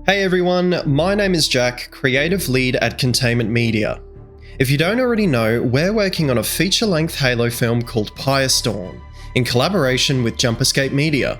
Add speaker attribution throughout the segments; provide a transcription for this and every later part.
Speaker 1: Hey everyone, my name is Jack, creative lead at Containment Media. If you don't already know, we're working on a feature-length Halo film called Pious Dawn, in collaboration with JumperScape Media.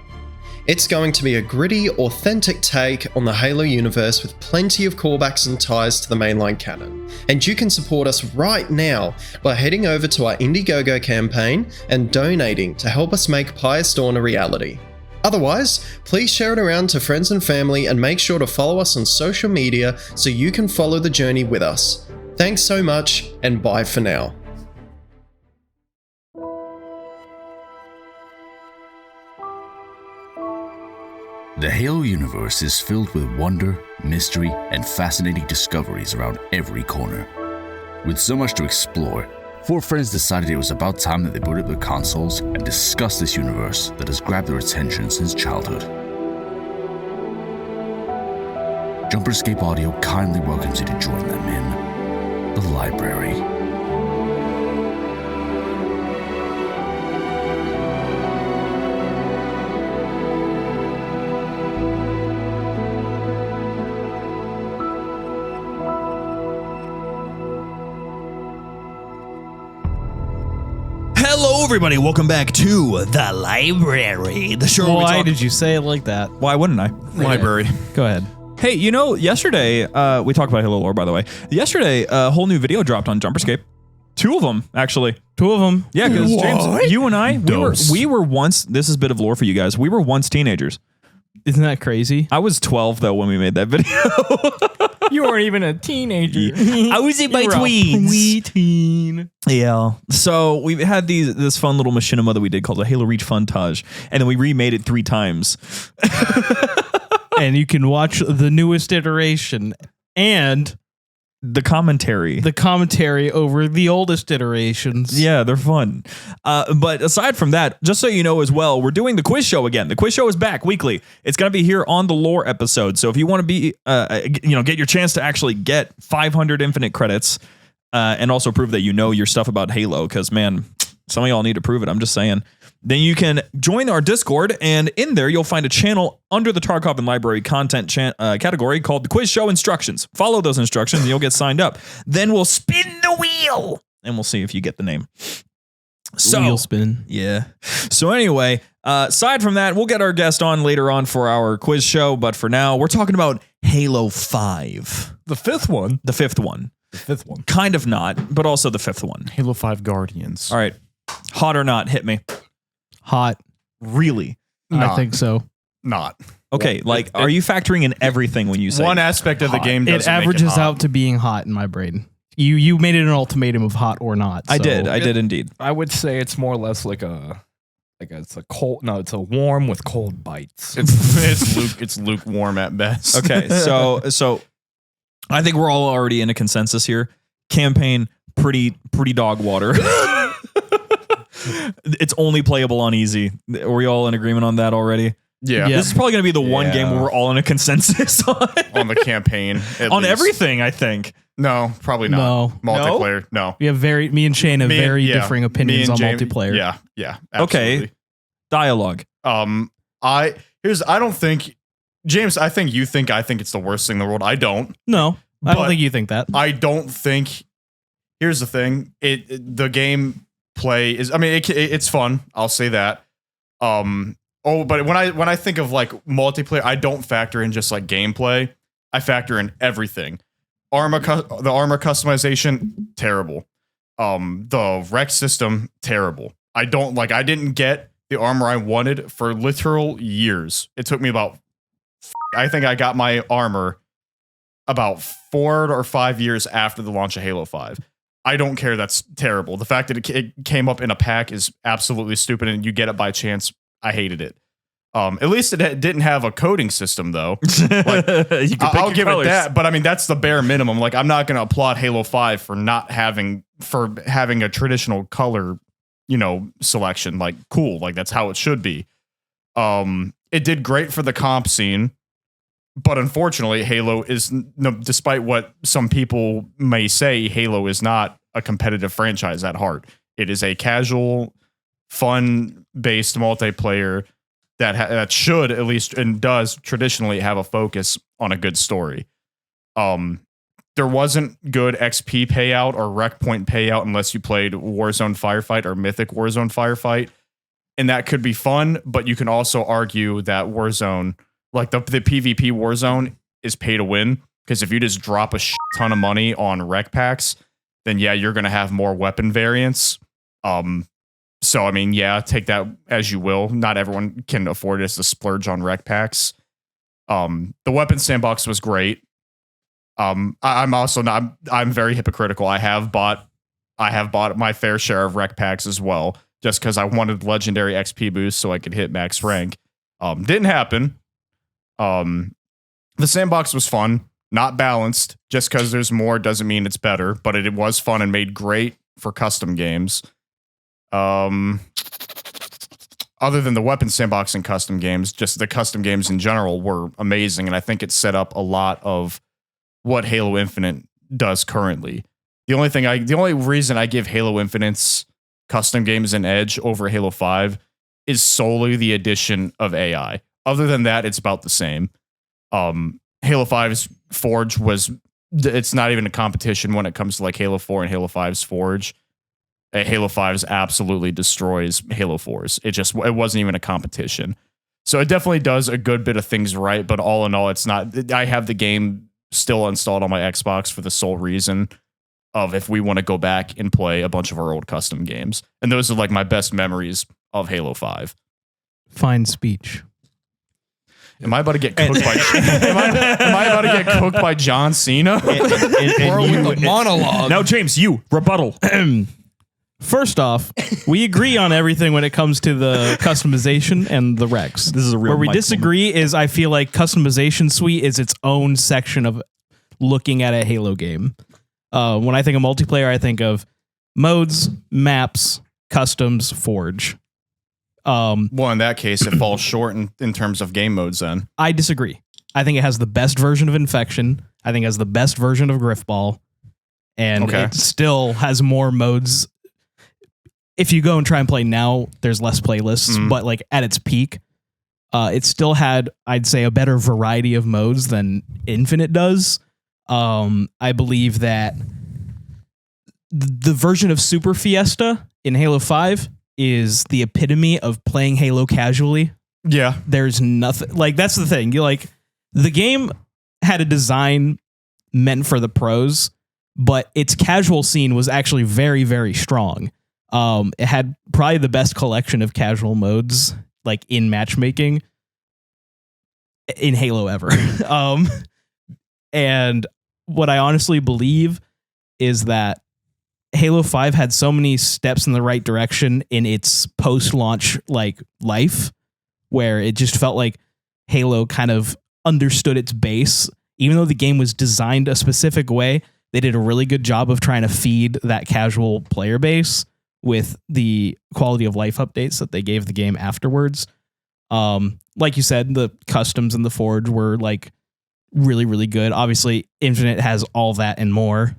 Speaker 1: It's going to be a gritty, authentic take on the Halo universe with plenty of callbacks and ties to the mainline canon. And you can support us right now by heading over to our Indiegogo campaign and donating to help us make Pious Dawn a reality. Otherwise, please share it around to friends and family and make sure to follow us on social media so you can follow the journey with us. Thanks so much, and bye for now.
Speaker 2: The Halo universe is filled with wonder, mystery, and fascinating discoveries around every corner. With so much to explore, four friends decided it was about time that they booted up their consoles and discussed this universe that has grabbed their attention since childhood. JumperScape Audio kindly welcomes you to join them in the library.
Speaker 3: Hello, everybody. Welcome back to the library. The show.
Speaker 4: Why did you say it like that?
Speaker 3: Why wouldn't I?
Speaker 4: Library. Go ahead.
Speaker 3: Hey, you know, yesterday we talked about Halo lore, by the way. Yesterday, a whole new video dropped on JumperScape. Two of them, actually.
Speaker 4: Two of them.
Speaker 3: Yeah, because James, you and I, we were once. This is a bit of lore for you guys. We were once teenagers.
Speaker 4: Isn't that crazy?
Speaker 3: I was 12 though when we made that video.
Speaker 4: You weren't even a teenager.
Speaker 3: I was in my tweens.
Speaker 4: Teen.
Speaker 3: Yeah. So we had this fun little machinima that we did called the Halo Reach Funtage, and then we remade it 3 times.
Speaker 4: And you can watch the newest iteration and
Speaker 3: the commentary over the oldest iterations. Yeah, they're fun. But aside from that, just so you know as well, we're doing the quiz show again. The quiz show is back weekly. It's going to be here on the lore episode. So if you want to be, get your chance to actually get 500 infinite credits and also prove that you know your stuff about Halo, because, man, some of y'all need to prove it. I'm just saying. Then you can join our Discord, and in there you'll find a channel under the Tarkov and Library content category called the Quiz Show Instructions. Follow those instructions and you'll get signed up. Then we'll spin the wheel, and we'll see if you get the name. So,
Speaker 4: wheel spin.
Speaker 3: Yeah. So anyway, aside from that, we'll get our guest on later on for our quiz show, but for now, we're talking about Halo 5.
Speaker 5: The fifth one?
Speaker 3: The fifth one.
Speaker 5: The fifth one.
Speaker 3: Kind of not, but also the fifth one.
Speaker 5: Halo 5 Guardians.
Speaker 3: All right. Hot or not, hit me.
Speaker 4: Hot.
Speaker 3: Really?
Speaker 4: I think so.
Speaker 5: Not.
Speaker 3: Okay, like, are you factoring in everything when you say
Speaker 5: one aspect of the game doesn't
Speaker 4: it averages out to being hot in my brain. You made it an ultimatum of hot or not.
Speaker 3: I did indeed.
Speaker 5: I would say it's more or less like it's a cold. No, it's a warm with cold bites. It's lukewarm at best.
Speaker 3: Okay, so I think we're all already in a consensus here. Campaign pretty dog water. It's only playable on easy. Are we all in agreement on that already?
Speaker 5: Yeah.
Speaker 3: This is probably going to be the one game where we're all in a consensus
Speaker 5: on the campaign.
Speaker 3: On everything, I think.
Speaker 5: No, probably not.
Speaker 4: No.
Speaker 5: Multiplayer, no.
Speaker 4: We have me and Shane have very differing opinions on multiplayer.
Speaker 5: Yeah, absolutely.
Speaker 3: Okay. Dialogue.
Speaker 5: I don't think, James, I think it's the worst thing in the world. I don't.
Speaker 4: No, I don't think you think that.
Speaker 5: I don't think, here's the thing, the game play is, it's fun, I'll say that. But when I think of like multiplayer, I don't factor in just like gameplay. I factor in everything. The armor customization, terrible. The rec system, terrible. I didn't get the armor I wanted for literal years. It took me I think I got my armor about 4 or 5 years after the launch of Halo 5. I don't care. That's terrible. The fact that it came up in a pack is absolutely stupid, and you get it by chance. I hated it. At least it didn't have a coding system, though. I'll give it that, but that's the bare minimum. Like, I'm not going to applaud Halo 5 for having a traditional color, selection. Like, cool. Like, that's how it should be. It did great for the comp scene, but unfortunately, Halo is, despite what some people may say, Halo is not a competitive franchise at heart. It is a casual, fun-based multiplayer that should at least and does traditionally have a focus on a good story. There wasn't good XP payout or rec point payout unless you played Warzone Firefight or Mythic Warzone Firefight. And that could be fun, but you can also argue that Warzone, like the PvP Warzone, is pay to win. Because if you just drop a ton of money on rec packs, then yeah, you're going to have more weapon variants. So, I mean, yeah, take that as you will. Not everyone can afford us to splurge on rec packs. The weapon sandbox was great. I'm very hypocritical. I have bought my fair share of rec packs as well, just because I wanted legendary XP boost so I could hit max rank. Didn't happen. The sandbox was fun, not balanced. Just because there's more doesn't mean it's better, but it was fun and made great for custom games. Other than the weapon sandbox and custom games, just the custom games in general were amazing, and I think it set up a lot of what Halo Infinite does currently. The only reason I give Halo Infinite's custom games an edge over Halo 5 is solely the addition of AI. Other than that, it's about the same. Halo 5's Forge it's not even a competition when it comes to like Halo 4 and Halo 5's Forge. Halo 5's absolutely destroys Halo 4's. It wasn't even a competition. So it definitely does a good bit of things right, but all in all, it's not. I have the game still installed on my Xbox for the sole reason of if we want to go back and play a bunch of our old custom games. And those are like my best memories of Halo 5.
Speaker 4: Fine speech.
Speaker 5: Am I about to get cooked by? Am I about to get cooked by John Cena?
Speaker 6: Or with the monologue.
Speaker 3: Now, James, you rebuttal.
Speaker 4: First off, we agree on everything when it comes to the customization and the recs.
Speaker 3: This is a real
Speaker 4: Where we
Speaker 3: mic
Speaker 4: disagree is I feel like customization suite is its own section of looking at a Halo game. When I think of multiplayer, I think of modes, maps, customs, Forge.
Speaker 5: Well, in that case, it falls short in terms of game modes then.
Speaker 4: I disagree. I think it has the best version of Infection. I think it has the best version of Griffball. And it still has more modes. If you go and try and play now, there's less playlists, but like at its peak, it still had, I'd say, a better variety of modes than Infinite does. I believe that the version of Super Fiesta in Halo 5 is the epitome of playing Halo casually.
Speaker 5: Yeah.
Speaker 4: There's nothing like that's the thing. You like the game had a design meant for the pros, but its casual scene was actually very, very strong. It had probably the best collection of casual modes like in matchmaking in Halo ever. And what I honestly believe is that Halo 5 had so many steps in the right direction in its post-launch like life where it just felt like Halo kind of understood its base. Even though the game was designed a specific way, they did a really good job of trying to feed that casual player base with the quality of life updates that they gave the game afterwards. Like you said, the customs and the Forge were like really, really good. Obviously, Infinite has all that and more,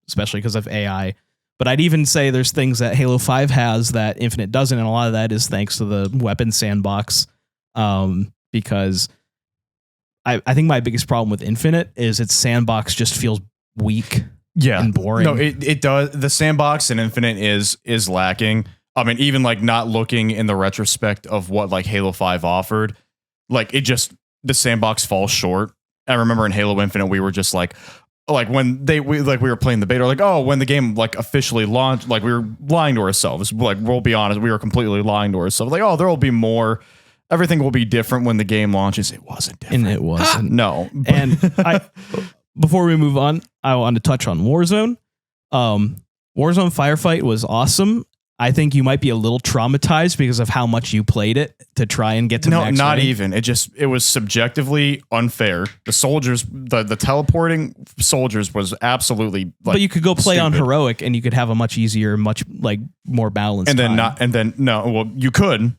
Speaker 4: especially because of AI. But I'd even say there's things that Halo 5 has that Infinite doesn't, and a lot of that is thanks to the weapon sandbox. Because I think my biggest problem with Infinite is its sandbox just feels weak.
Speaker 5: Yeah,
Speaker 4: and boring.
Speaker 5: No, it does. The sandbox in Infinite is lacking. I mean, even like not looking in the retrospect of what like Halo 5 offered, like the sandbox falls short. I remember in Halo Infinite, we were just like when we were playing the beta, like, oh, when the game like officially launched, like we were lying to ourselves. Like, we'll be honest, we were completely lying to ourselves. Like, oh, there will be more. Everything will be different when the game launches. It wasn't different.
Speaker 4: And it wasn't.
Speaker 5: No.
Speaker 4: And before we move on, I want to touch on Warzone. Warzone Firefight was awesome. I think you might be a little traumatized because of how much you played it to try and get to max
Speaker 5: not
Speaker 4: rank.
Speaker 5: even. It was subjectively unfair. The soldiers, the teleporting soldiers was absolutely like,
Speaker 4: but you could go play on
Speaker 5: stupid.
Speaker 4: heroic and you could have a much easier, much like more balanced.
Speaker 5: Well, you could,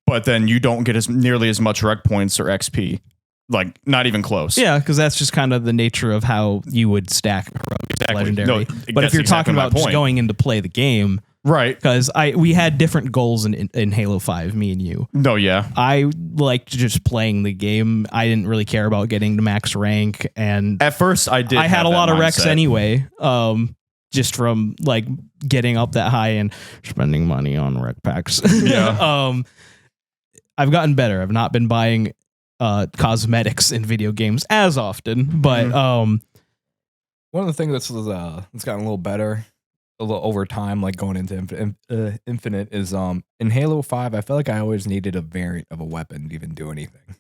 Speaker 5: but then you don't get nearly as much rec points or XP. Like, not even close.
Speaker 4: Yeah, because that's just kind of the nature of how you would stack heroic legendary.
Speaker 5: No,
Speaker 4: but if you're talking about just going in to play the game,
Speaker 5: Right.
Speaker 4: Because we had different goals in Halo 5, me and you.
Speaker 5: No, yeah.
Speaker 4: I liked just playing the game. I didn't really care about getting to max rank, and
Speaker 5: At first, I did.
Speaker 4: I had
Speaker 5: have
Speaker 4: a lot
Speaker 5: that
Speaker 4: of wrecks
Speaker 5: mindset.
Speaker 4: anyway. Just from like getting up that high and spending money on rec packs.
Speaker 5: Yeah.
Speaker 4: I've gotten better. I've not been buying cosmetics in video games as often, but
Speaker 6: One of the things that's gotten a little better, a little over time, like going into Infinite, is in Halo 5. I felt like I always needed a variant of a weapon to even do anything.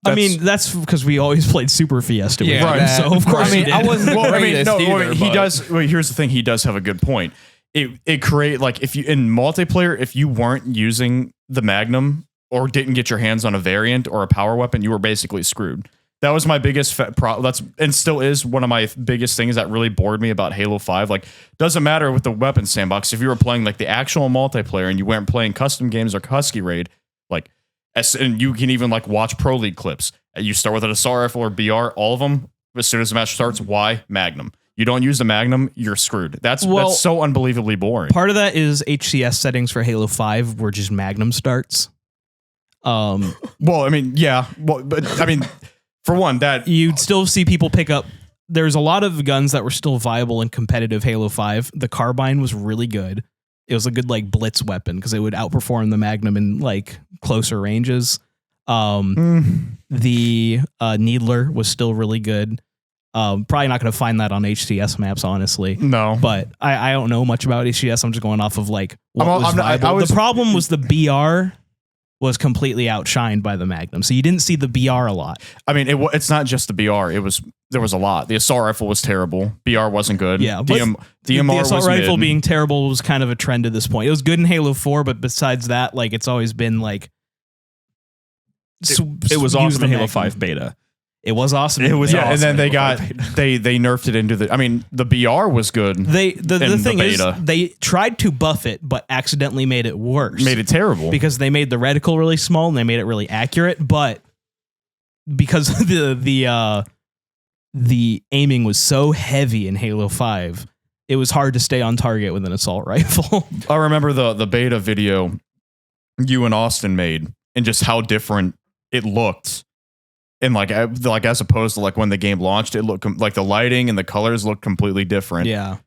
Speaker 4: I mean, that's because we always played Super Fiesta.
Speaker 6: Yeah,
Speaker 4: with
Speaker 6: that-
Speaker 4: them, so of course,
Speaker 6: I mean,
Speaker 4: we did.
Speaker 6: I wasn't
Speaker 5: Well, I mean,
Speaker 6: greatest
Speaker 5: no,
Speaker 6: either,
Speaker 5: he
Speaker 6: but-
Speaker 5: does. Well, here's the thing. He does have a good point. It create like if you in multiplayer, if you weren't using the Magnum or didn't get your hands on a variant or a power weapon, you were basically screwed. That was my biggest and still is one of my biggest things that really bored me about Halo 5. Like, doesn't matter with the weapon sandbox. If you were playing like the actual multiplayer and you weren't playing custom games or Husky Raid, like, and you can even like watch Pro League clips. You start with an assault rifle or BR, all of them. As soon as the match starts, why Magnum? You don't use the Magnum, you're screwed. That's so unbelievably boring.
Speaker 4: Part of that is HCS settings for Halo 5 were just Magnum starts.
Speaker 5: Well, I mean, yeah. Well, but I mean, for one, that
Speaker 4: You'd still see people pick up. There's a lot of guns that were still viable in competitive Halo 5. The carbine was really good. It was a good like blitz weapon because it would outperform the Magnum in like closer ranges. The Needler was still really good. Probably not going to find that on HCS maps, honestly.
Speaker 5: no.
Speaker 4: But I don't know much about HCS. I'm just going off of like what
Speaker 5: I'm-
Speaker 4: was
Speaker 5: I'm not- I
Speaker 4: viable.
Speaker 5: was-
Speaker 4: The problem was the BR was completely outshined by the Magnum, so you didn't see the BR a lot.
Speaker 5: I mean, it's not just the BR. There was a lot. The assault rifle was terrible. BR wasn't good.
Speaker 4: Yeah, but
Speaker 5: DMR
Speaker 4: the assault
Speaker 5: was
Speaker 4: rifle
Speaker 5: mid.
Speaker 4: being terrible was kind of a trend at this point. It was good in Halo 4, but besides that, like it's always been like
Speaker 3: It was
Speaker 4: use
Speaker 3: awesome
Speaker 4: the
Speaker 3: in Halo
Speaker 4: Magnum.
Speaker 3: 5 beta.
Speaker 4: It was awesome.
Speaker 3: It was
Speaker 5: Yeah,
Speaker 3: awesome
Speaker 5: and then
Speaker 3: in
Speaker 5: they
Speaker 3: Halo
Speaker 5: got
Speaker 3: 5
Speaker 5: they nerfed it into the. I mean, the BR was good.
Speaker 4: the
Speaker 5: in
Speaker 4: thing
Speaker 5: the
Speaker 4: is
Speaker 5: beta.
Speaker 4: they tried to buff it, but accidentally made it worse.
Speaker 5: Made it terrible.
Speaker 4: because they made the reticle really small and they made it really accurate, but because the aiming was so heavy in Halo 5, it was hard to stay on target with an assault rifle.
Speaker 5: I remember the beta video you and Austin made, and just how different it looked. And like as opposed to like when the game launched, it looked like the lighting and the colors looked completely different.
Speaker 4: Yeah.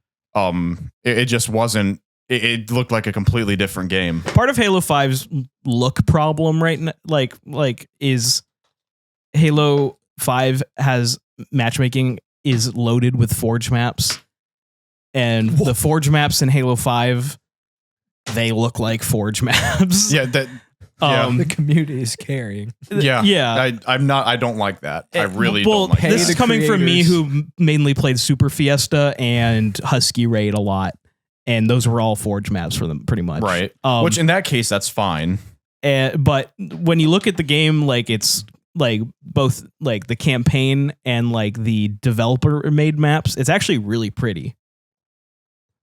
Speaker 5: It just wasn't. It looked like a completely different game.
Speaker 4: Part of Halo 5's look problem right now, like is Halo 5 has matchmaking is loaded with Forge maps, and the Forge maps in Halo 5 they look like Forge maps.
Speaker 5: Yeah, that. Yeah.
Speaker 6: The community is caring.
Speaker 5: Yeah,
Speaker 4: yeah.
Speaker 5: I'm not. I don't like that. I really
Speaker 4: Well,
Speaker 5: don't like
Speaker 6: Hey,
Speaker 4: this
Speaker 5: that.
Speaker 4: is
Speaker 6: the
Speaker 4: coming from me,
Speaker 6: creators.
Speaker 4: who mainly played Super Fiesta and Husky Raid a lot, and those were all Forge maps for them, pretty much.
Speaker 5: Right.
Speaker 4: Um,
Speaker 5: Which in that case, that's fine.
Speaker 4: but when you look at the game, like it's like both like the campaign and like the developer made maps, it's actually really pretty.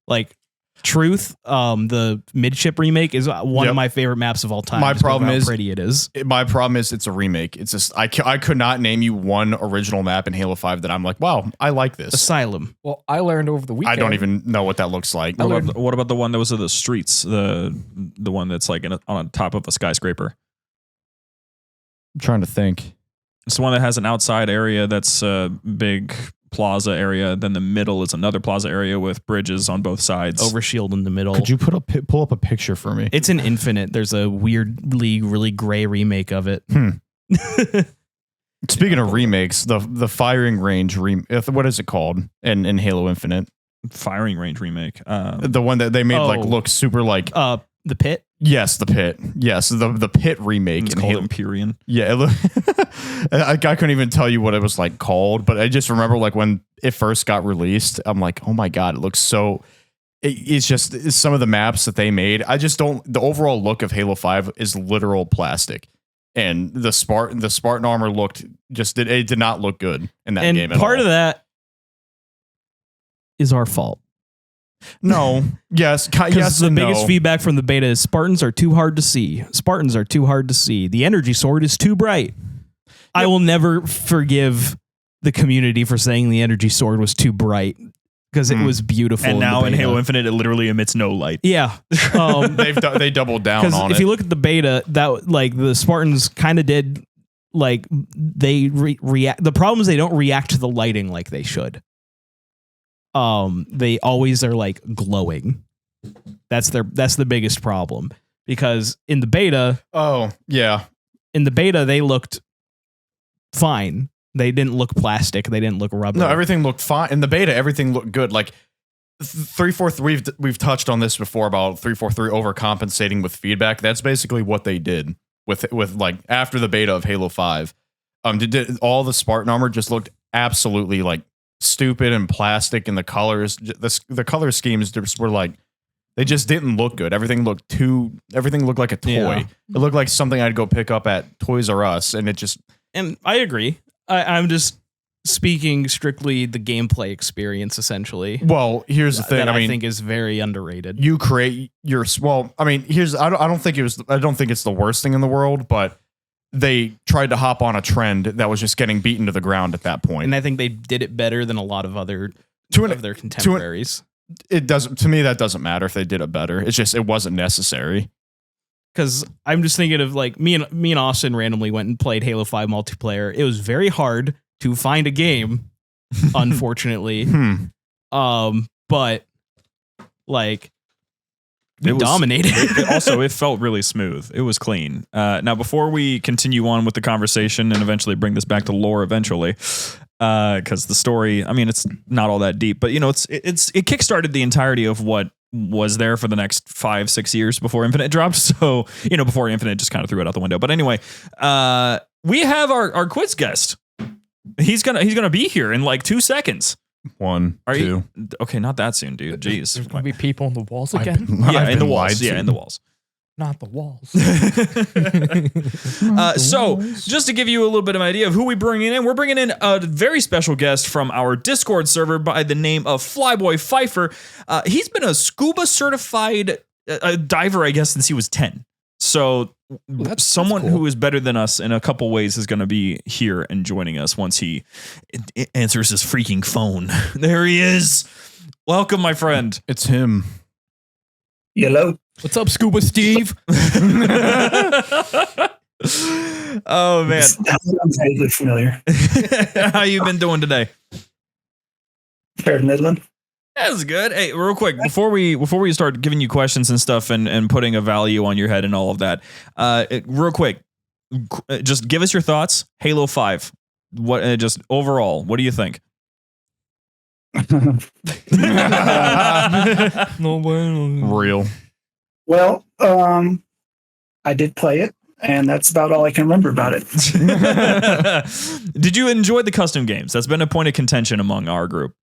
Speaker 4: Like Truth, the Midship remake is one
Speaker 5: Yep.
Speaker 4: of my favorite maps of all time.
Speaker 5: My
Speaker 4: just because
Speaker 5: problem
Speaker 4: of how
Speaker 5: is-
Speaker 4: pretty it is.
Speaker 5: My problem is it's a remake. It's just I could not name you one original map in Halo 5 that I'm like, wow, I like this.
Speaker 4: Asylum.
Speaker 6: Well, I learned over the
Speaker 5: I
Speaker 6: weekend.
Speaker 5: don't even know what that looks like.
Speaker 3: What about the one that was in the streets? The one that's like on top of a skyscraper.
Speaker 5: I'm trying to think.
Speaker 3: It's the one that has an outside area that's a big plaza area. Then the middle is another plaza area with bridges on both sides.
Speaker 4: Overshield in the middle.
Speaker 5: Could you pull up a picture for me?
Speaker 4: It's an Infinite. There's a weirdly really gray remake of it.
Speaker 5: Speaking of remakes, the firing range what is it called in Halo Infinite?
Speaker 3: Firing range remake.
Speaker 5: The one that they made like
Speaker 4: Oh.
Speaker 5: look super like
Speaker 4: The Pit.
Speaker 5: yes, the pit. Yes, the pit remake
Speaker 3: It's
Speaker 5: in
Speaker 3: called
Speaker 5: Halo.
Speaker 3: Empyrean.
Speaker 5: Yeah, I couldn't even tell you what it was like called, but I just remember like when it first got released, I'm like, oh my god, it looks so. It's some of the maps that they made. I just don't. The overall look of Halo 5 is literal plastic, and the Spartan armor looked it did not look good in that
Speaker 4: And
Speaker 5: game. At
Speaker 4: part
Speaker 5: all.
Speaker 4: of that is our fault.
Speaker 5: no, yes,
Speaker 4: Because
Speaker 5: yes,
Speaker 4: the
Speaker 5: and
Speaker 4: biggest
Speaker 5: no.
Speaker 4: feedback from the beta is Spartans are too hard to see. Spartans are too hard to see. The energy sword is too bright. I will never forgive the community for saying the energy sword was too bright. because it was beautiful.
Speaker 3: And now
Speaker 4: the
Speaker 3: in
Speaker 4: beta.
Speaker 3: Halo Infinite, it literally emits no light.
Speaker 4: Yeah.
Speaker 5: They doubled down on
Speaker 4: if
Speaker 5: it.
Speaker 4: you look at the beta, that like the Spartans kind of did like they react. The problem is they don't react to the lighting like they should. They always are like glowing. That's the biggest problem, because in the beta, they looked fine. They didn't look plastic. They didn't look rubber.
Speaker 5: No, everything looked fine. In the beta, everything looked good. Like 343, we've touched on this before about 343 overcompensating with feedback. That's basically what they did with like after the beta of Halo 5. Did all the Spartan armor just looked absolutely like stupid and plastic, and the colors, the color schemes just were like, they just didn't look good. Everything looked like a toy.
Speaker 3: Yeah.
Speaker 5: It looked like something I'd go pick up at Toys R Us, and it just.
Speaker 4: And I agree. I'm just speaking strictly the gameplay experience, essentially.
Speaker 5: Well, here's the thing.
Speaker 4: That
Speaker 5: I mean,
Speaker 4: think is very underrated.
Speaker 5: You create your I mean, I don't think it's the worst thing in the world, but they tried to hop on a trend that was just getting beaten to the ground at that point.
Speaker 4: And I think they did it better than a lot of other of their contemporaries.
Speaker 5: It doesn't, to me, that doesn't matter if they did it better. It's just, it wasn't necessary.
Speaker 4: Because I'm just thinking of like me and Austin randomly went and played Halo 5 multiplayer. It was very hard to find a game, unfortunately. But like we dominated.
Speaker 3: It felt really smooth. It was clean. Now, before we continue on with the conversation and eventually bring this back to lore eventually, because the story, I mean, it's not all that deep, but you know, it kickstarted the entirety of what was there for the next 5-6 years before Infinite dropped. So, you know, before Infinite just kind of threw it out the window. But anyway, we have our quiz guest. He's gonna be here in like 2 seconds.
Speaker 5: 1, 2.
Speaker 3: Okay, not that soon, dude. Jeez.
Speaker 6: There's gonna be people in the walls again.
Speaker 3: Yeah, in the walls. Yeah, in the walls.
Speaker 6: Not the walls.
Speaker 3: So, just to give you a little bit of an idea of who we bringing in, we're bringing in a very special guest from our Discord server by the name of Flyboy Pfeiffer. He's been a scuba certified diver, I guess, since he was 10. So, someone
Speaker 6: cool.
Speaker 3: who is better than us in a couple ways is going to be here and joining us once he answers his freaking phone. There he is. Welcome, my friend.
Speaker 5: It's him.
Speaker 7: Hello.
Speaker 6: What's up, Scuba Steve?
Speaker 3: Oh man,
Speaker 7: That sounds vaguely familiar.
Speaker 3: how you been doing today?
Speaker 7: Fair to Midland.
Speaker 3: That's good. Hey, real quick, before we start giving you questions and stuff and putting a value on your head and all of that, real quick, just give us your thoughts. Halo 5, what just overall, what do you think?
Speaker 6: No way.
Speaker 5: Real.
Speaker 7: Well, I did play it, and that's about all I can remember about it.
Speaker 3: Did you enjoy the custom games? That's been a point of contention among our group.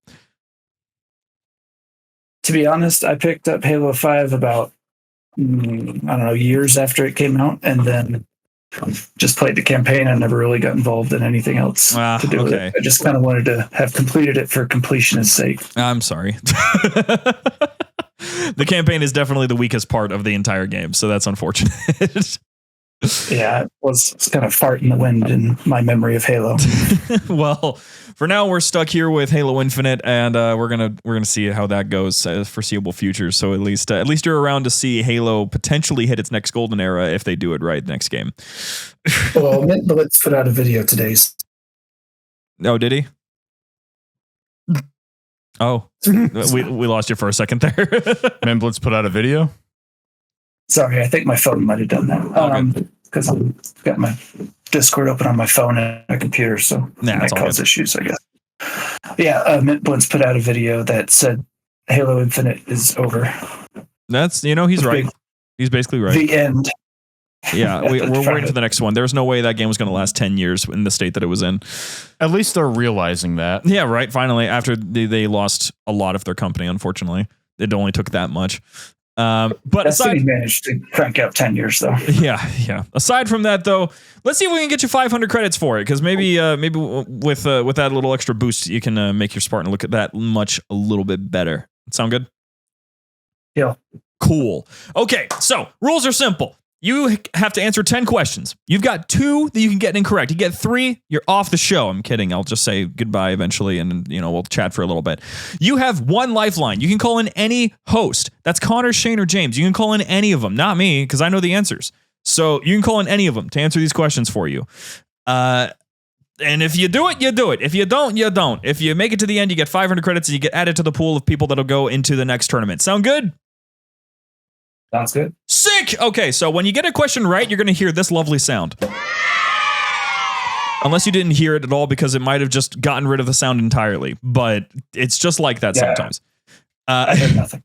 Speaker 7: To be honest, I picked up Halo 5 about, I don't know, years after it came out, and then just played the campaign and never really got involved in anything else to do with it. I just kind of wanted to have completed it for completionist sake.
Speaker 3: I'm sorry. The campaign is definitely the weakest part of the entire game, so that's unfortunate.
Speaker 7: Yeah, it's kind of fart in the wind in my memory of Halo.
Speaker 3: Well, for now we're stuck here with Halo Infinite, and we're gonna see how that goes foreseeable future. So at least you're around to see Halo potentially hit its next golden era if they do it right next game.
Speaker 7: Well, let's put out a video today.
Speaker 3: Oh, did he? Oh, we lost you for a second there.
Speaker 5: Memblitz put out a video.
Speaker 7: Sorry, I think my phone might have done that. Because I've got my Discord open on my phone and my computer, so it might cause issues, I guess. Yeah, Mintblitz put out a video that said Halo Infinite is over.
Speaker 3: That's, he's right. He's basically right.
Speaker 7: The end.
Speaker 3: Yeah, we're waiting for the next one. There's no way that game was going to last 10 years in the state that it was in.
Speaker 5: At least they're realizing that.
Speaker 3: Yeah, right. Finally, after they lost a lot of their company, unfortunately. It only took that much. But
Speaker 7: Destiny managed to crank out 10 years, though.
Speaker 3: Yeah. Aside from that, though, let's see if we can get you 500 credits for it, because maybe with that little extra boost, you can make your Spartan look at that much a little bit better. Sound good?
Speaker 7: Yeah.
Speaker 3: Cool. Okay, so rules are simple. You have to answer 10 questions. You've got 2 that you can get incorrect. You get 3, you're off the show. I'm kidding. I'll just say goodbye eventually, and we'll chat for a little bit. You have 1 lifeline. You can call in any host. That's Connor, Shane, or James. You can call in any of them, not me, because I know the answers. So you can call in any of them to answer these questions for you. And if you do it, you do it. If you don't, you don't. If you make it to the end, you get 500 credits, and you get added to the pool of people that'll go into the next tournament. Sound good?
Speaker 7: Sounds good.
Speaker 3: Sick! Okay, so when you get a question right, you're going to hear this lovely sound. Unless you didn't hear it at all, because it might have just gotten rid of the sound entirely. But it's just like that sometimes.
Speaker 7: I heard nothing.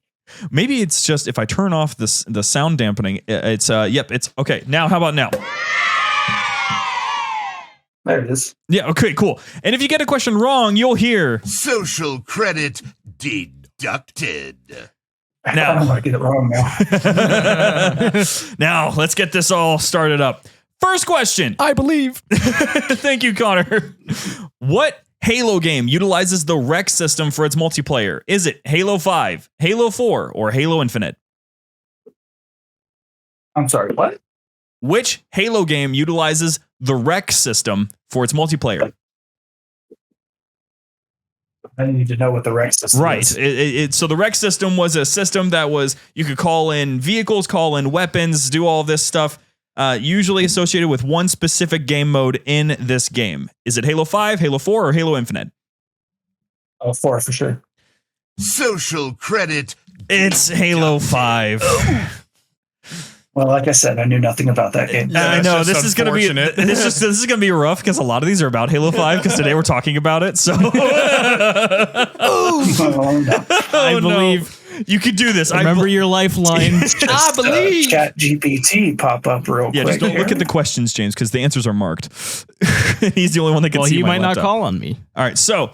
Speaker 3: Maybe it's just if I turn off the sound dampening, it's okay. Now, how about now?
Speaker 7: There it is.
Speaker 3: Yeah, okay, cool. And if you get a question wrong, you'll hear
Speaker 8: social credit deducted.
Speaker 7: Now, I don't want to get it wrong now.
Speaker 3: Now, let's get this all started up. First question.
Speaker 6: I believe.
Speaker 3: Thank you, Connor. What Halo game utilizes the rec system for its multiplayer? Is it Halo 5, Halo 4, or Halo Infinite?
Speaker 7: I'm sorry, what?
Speaker 3: Which Halo game utilizes the rec system for its multiplayer?
Speaker 7: I need to know what the rec system
Speaker 3: is. So the rec system was a system that was, you could call in vehicles, call in weapons, do all this stuff, usually associated with one specific game mode in this game. Is it Halo 5, Halo 4, or Halo Infinite?
Speaker 7: 4 for sure.
Speaker 8: Social credit.
Speaker 3: It's Halo 5.
Speaker 7: Well, like I said, I knew nothing about that game.
Speaker 3: Yeah, I know this is going to be this is going to be rough because a lot of these are about Halo 5 because today we're talking about it. So I believe you could do this.
Speaker 4: Remember your lifeline.
Speaker 7: I believe. Chat GPT pop up real quick.
Speaker 3: Yeah, just don't look at the questions, James, because the answers are marked. He's the only one that can see.
Speaker 4: Well, he might
Speaker 3: laptop.
Speaker 4: not call on me.
Speaker 3: All right, so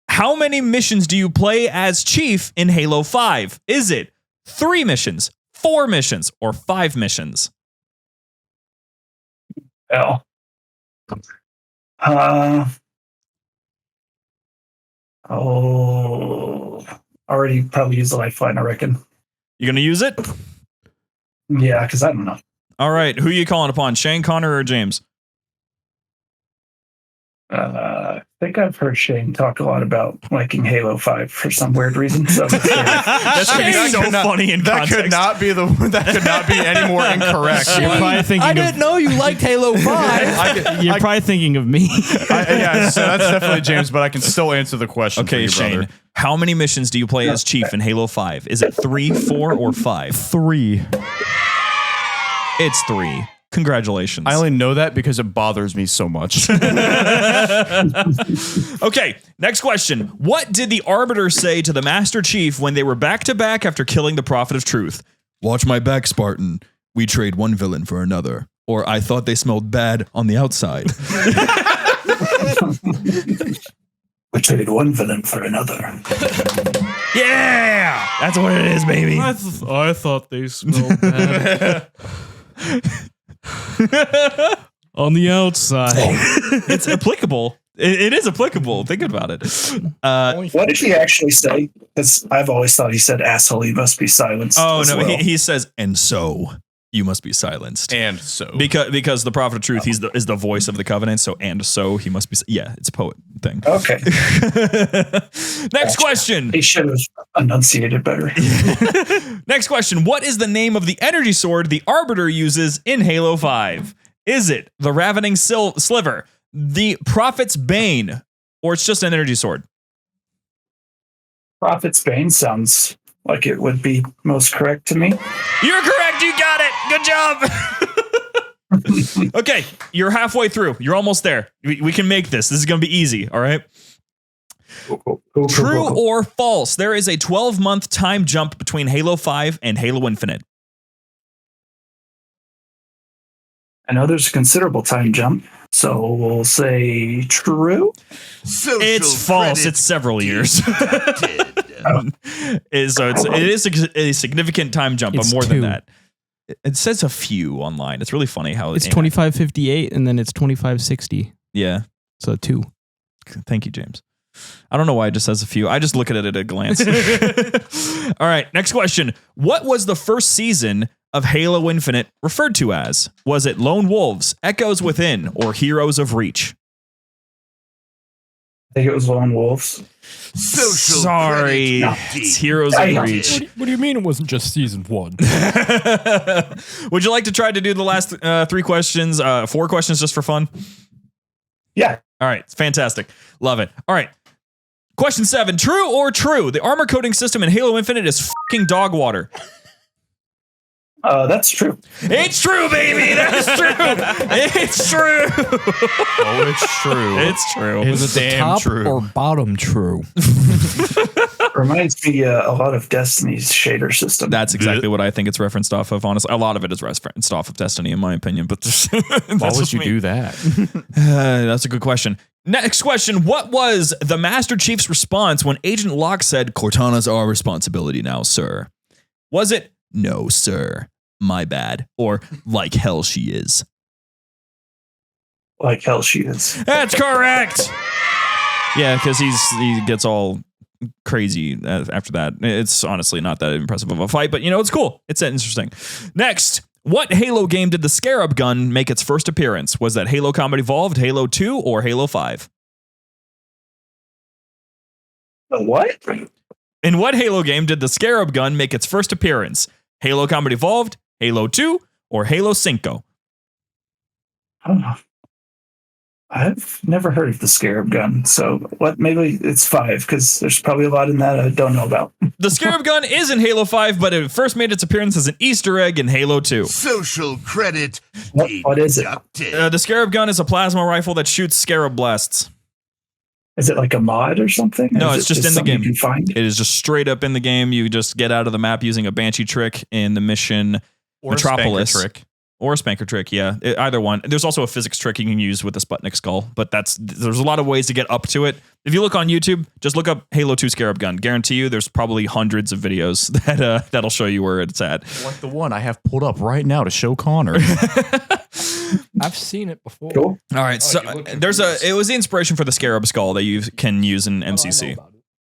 Speaker 3: how many missions do you play as Chief in Halo 5? Is it 3 missions, 4 missions, or 5 missions?
Speaker 7: Well, already probably used the lifeline, I reckon.
Speaker 3: You gonna use it?
Speaker 7: Yeah, because I don't know.
Speaker 3: All right, who are you calling upon, Shane, Connor, or James?
Speaker 7: I think I've heard Shane talk a lot about liking Halo 5 for some weird reason. So
Speaker 3: that's so funny in
Speaker 5: that
Speaker 3: context.
Speaker 5: could not be any more incorrect.
Speaker 4: You're probably thinking
Speaker 6: I didn't know you liked Halo 5.
Speaker 4: You're probably thinking of me.
Speaker 5: Yeah, so that's definitely James, but I can still answer the question.
Speaker 3: Okay,
Speaker 5: for you,
Speaker 3: Shane,
Speaker 5: brother.
Speaker 3: how many missions do you play as Chief in Halo 5? Is it 3, 4, or 5?
Speaker 6: 3.
Speaker 3: It's 3. Congratulations.
Speaker 5: I only know that because it bothers me so much.
Speaker 3: Okay, next question. What did the Arbiter say to the Master Chief when they were back to back after killing the Prophet of Truth? Watch my back, Spartan. We trade one villain for another. Or I thought they smelled bad on the outside.
Speaker 7: we traded one villain for another.
Speaker 3: Yeah! That's what it is, baby.
Speaker 4: I thought they smelled bad. On the outside.
Speaker 3: It's applicable. It is applicable. Think about it.
Speaker 7: What did he actually say? Because I've always thought he said, asshole, you must be silenced.
Speaker 3: Oh, no.
Speaker 7: Well.
Speaker 3: He says, and so you must be silenced.
Speaker 5: And so.
Speaker 3: Because the Prophet of Truth, is the voice of the covenant. So, and so he must be. Yeah, it's a poet thing.
Speaker 7: Okay.
Speaker 3: Next question.
Speaker 7: He should have enunciated better.
Speaker 3: Next question. What is the name of the energy sword the Arbiter uses in Halo 5? Is it the Ravening Sliver, the Prophet's Bane, or it's just an energy sword?
Speaker 7: Prophet's Bane sounds like it would be most correct to me.
Speaker 3: You're correct. You got it. Good job. Okay, you're halfway through. You're almost there. We can make this. This is going to be easy. All right.
Speaker 7: Cool.
Speaker 3: True or false? There is a 12-month time jump between Halo 5 and Halo Infinite.
Speaker 7: I know there's a considerable time jump, so we'll say true.
Speaker 3: It's false. It's several years. It is a significant time jump, but more
Speaker 4: 2.
Speaker 3: than that. It says a few online. It's really funny how
Speaker 4: it's 2558 and then it's 2560.
Speaker 3: Yeah.
Speaker 4: So 2.
Speaker 3: Thank you, James. I don't know why it just says a few. I just look at it at a glance. All right. Next question. What was the first season of Halo Infinite referred to as? Was it Lone Wolves, Echoes Within, or Heroes of Reach?
Speaker 7: I think it was Lone Wolves.
Speaker 3: Sorry, it's Heroes of Reach.
Speaker 6: What do you mean it wasn't just season 1?
Speaker 3: Would you like to try to do the last 4 questions just for fun?
Speaker 7: Yeah.
Speaker 3: All right, it's fantastic. Love it. All right. Question 7. True or true? The armor coating system in Halo Infinite is fucking dog water.
Speaker 7: That's true.
Speaker 3: It's true, baby. That's true. It's true.
Speaker 5: Oh, it's true.
Speaker 3: It's true.
Speaker 6: Is it the
Speaker 5: damn
Speaker 6: top
Speaker 5: true.
Speaker 6: or bottom true?
Speaker 7: Reminds me a lot of Destiny's shader system.
Speaker 3: That's exactly what I think it's referenced off of. Honestly, a lot of it is referenced off of Destiny, in my opinion. But
Speaker 5: Why would you do that?
Speaker 3: That's a good question. Next question. What was the Master Chief's response when Agent Locke said, "Cortana's our responsibility now, sir"? Was it, "No, sir, my bad," or "Like hell she is"?
Speaker 7: Like hell she is.
Speaker 3: That's correct. Yeah, because he gets all crazy after that. It's honestly not that impressive of a fight, but it's cool. It's interesting. Next, what Halo game did the Scarab gun make its first appearance? Was that Halo Combat Evolved, Halo 2, or Halo 5?
Speaker 7: The what?
Speaker 3: In what Halo game did the Scarab gun make its first appearance? Halo Combat Evolved, Halo 2, or Halo 5?
Speaker 7: I don't know. I've never heard of the Scarab gun. So what? Maybe it's 5 because there's probably a lot in that I don't know about.
Speaker 3: The Scarab gun is in Halo 5, but it first made its appearance as an Easter egg in Halo 2.
Speaker 8: Social credit
Speaker 7: What is it?
Speaker 8: deducted.
Speaker 3: The Scarab gun is a plasma rifle that shoots Scarab blasts.
Speaker 7: Is it like a mod or something?
Speaker 3: No,
Speaker 7: Is
Speaker 3: it's
Speaker 7: it
Speaker 3: just in the
Speaker 7: something
Speaker 3: game.
Speaker 7: You can find?
Speaker 3: It is just straight up in the game. You just get out of the map using a Banshee trick in the mission
Speaker 5: Or
Speaker 3: Metropolis.
Speaker 5: a spanker trick.
Speaker 3: Or a spanker trick, yeah. Either one. There's also a physics trick you can use with the Sputnik skull, but there's a lot of ways to get up to it. If you look on YouTube, just look up Halo 2 Scarab gun. Guarantee you there's probably hundreds of videos that'll show you where it's at.
Speaker 5: Like the one I have pulled up right now to show Connor.
Speaker 6: I've seen it before.
Speaker 7: Cool.
Speaker 3: All right, so it was the inspiration for the Scarab skull that you can use in MCC.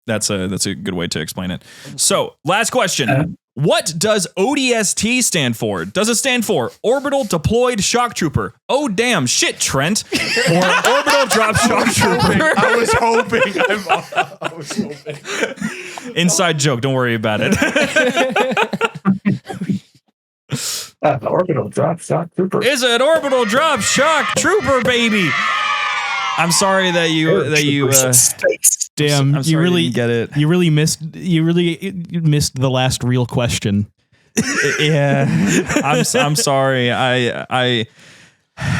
Speaker 3: That's a good way to explain it. So, last question. What does ODST stand for? Does it stand for Orbital Deployed Shock Trooper? Oh, damn, shit, Trent. Or Orbital Drop Shock Trooper?
Speaker 5: I was hoping.
Speaker 3: Inside joke, don't worry about it.
Speaker 7: Orbital Drop Shock Trooper.
Speaker 3: Is it Orbital Drop Shock Trooper, baby? I'm sorry that you
Speaker 4: Damn,
Speaker 3: I'm
Speaker 4: you
Speaker 3: sorry
Speaker 4: really
Speaker 3: didn't get it.
Speaker 4: You really missed the last real question.
Speaker 3: Yeah, I'm sorry. I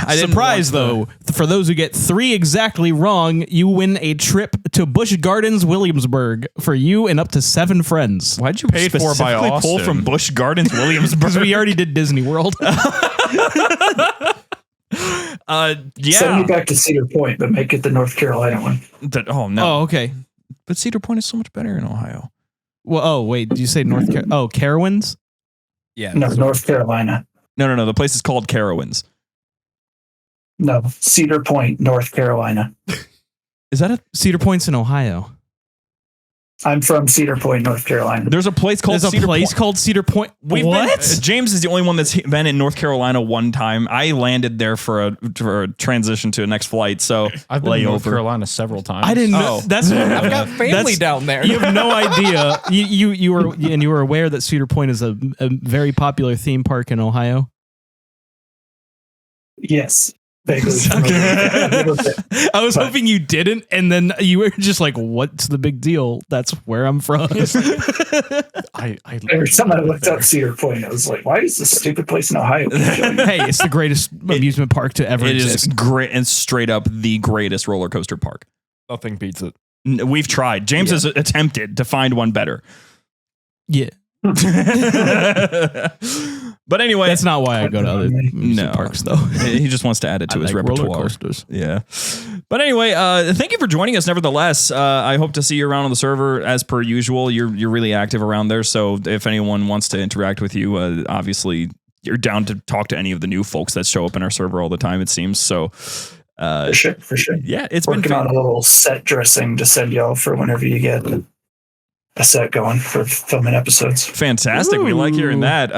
Speaker 3: didn't
Speaker 4: Surprise though, for those who get 3 exactly wrong, you win a trip to Busch Gardens, Williamsburg for you and up to 7 friends.
Speaker 3: Why'd you
Speaker 5: Paid for by
Speaker 3: specifically pull
Speaker 5: Austin.
Speaker 3: from Busch Gardens, Williamsburg?
Speaker 4: Because we already did Disney World.
Speaker 7: Send me
Speaker 3: Yeah.
Speaker 7: back to Cedar Point, but make it the North Carolina one.
Speaker 3: Oh no.
Speaker 4: Oh, okay.
Speaker 3: But Cedar Point is so much better in Ohio.
Speaker 4: Well, oh wait, did you say North Carolina? Oh, Carowinds?
Speaker 6: Yeah.
Speaker 7: No, North Carolina.
Speaker 3: No. The place is called Carowinds.
Speaker 7: No, Cedar Point, North Carolina.
Speaker 3: Is that a?
Speaker 4: Cedar Point's in Ohio.
Speaker 7: I'm from Cedar Point, North Carolina.
Speaker 3: There's a place called
Speaker 4: There's a
Speaker 3: Cedar
Speaker 4: place
Speaker 3: Point.
Speaker 4: called Cedar Point. What?
Speaker 3: James is the only one that's been in North Carolina one time. I landed there for a transition to a next flight. So
Speaker 5: I've been to North
Speaker 3: layover.
Speaker 5: Carolina several times.
Speaker 4: I didn't know.
Speaker 3: Oh.
Speaker 4: That's
Speaker 6: I've got family down there.
Speaker 4: You have no idea. You were aware that Cedar Point is a very popular theme park in Ohio.
Speaker 7: Yes. Vaguely.
Speaker 4: I was hoping you didn't, and then you were just like, "What's the big deal? That's where I'm from."
Speaker 7: Every time I looked up Cedar Point, I was like, why is this stupid place in Ohio?
Speaker 4: Hey, it's the greatest amusement park to ever
Speaker 3: It
Speaker 4: exist.
Speaker 3: is great and straight up the greatest roller coaster park.
Speaker 6: Nothing beats it.
Speaker 3: We've tried. James has attempted to find one better.
Speaker 4: Yeah,
Speaker 3: But anyway,
Speaker 4: that's not why I go to other amusement parks, though.
Speaker 3: He just wants to add it to
Speaker 4: I
Speaker 3: his
Speaker 4: like roller
Speaker 3: repertoire.
Speaker 4: coasters.
Speaker 3: Yeah. But anyway, thank you for joining us. Nevertheless, I hope to see you around on the server as per usual. You're really active around there. So if anyone wants to interact with you, obviously you're down to talk to any of the new folks that show up in our server all the time, it seems. So
Speaker 7: For sure.
Speaker 3: yeah, it's
Speaker 7: Working
Speaker 3: been
Speaker 7: on a little set dressing to send y'all for whenever you get it. set going for filming episodes.
Speaker 3: Fantastic. Ooh. We like hearing that.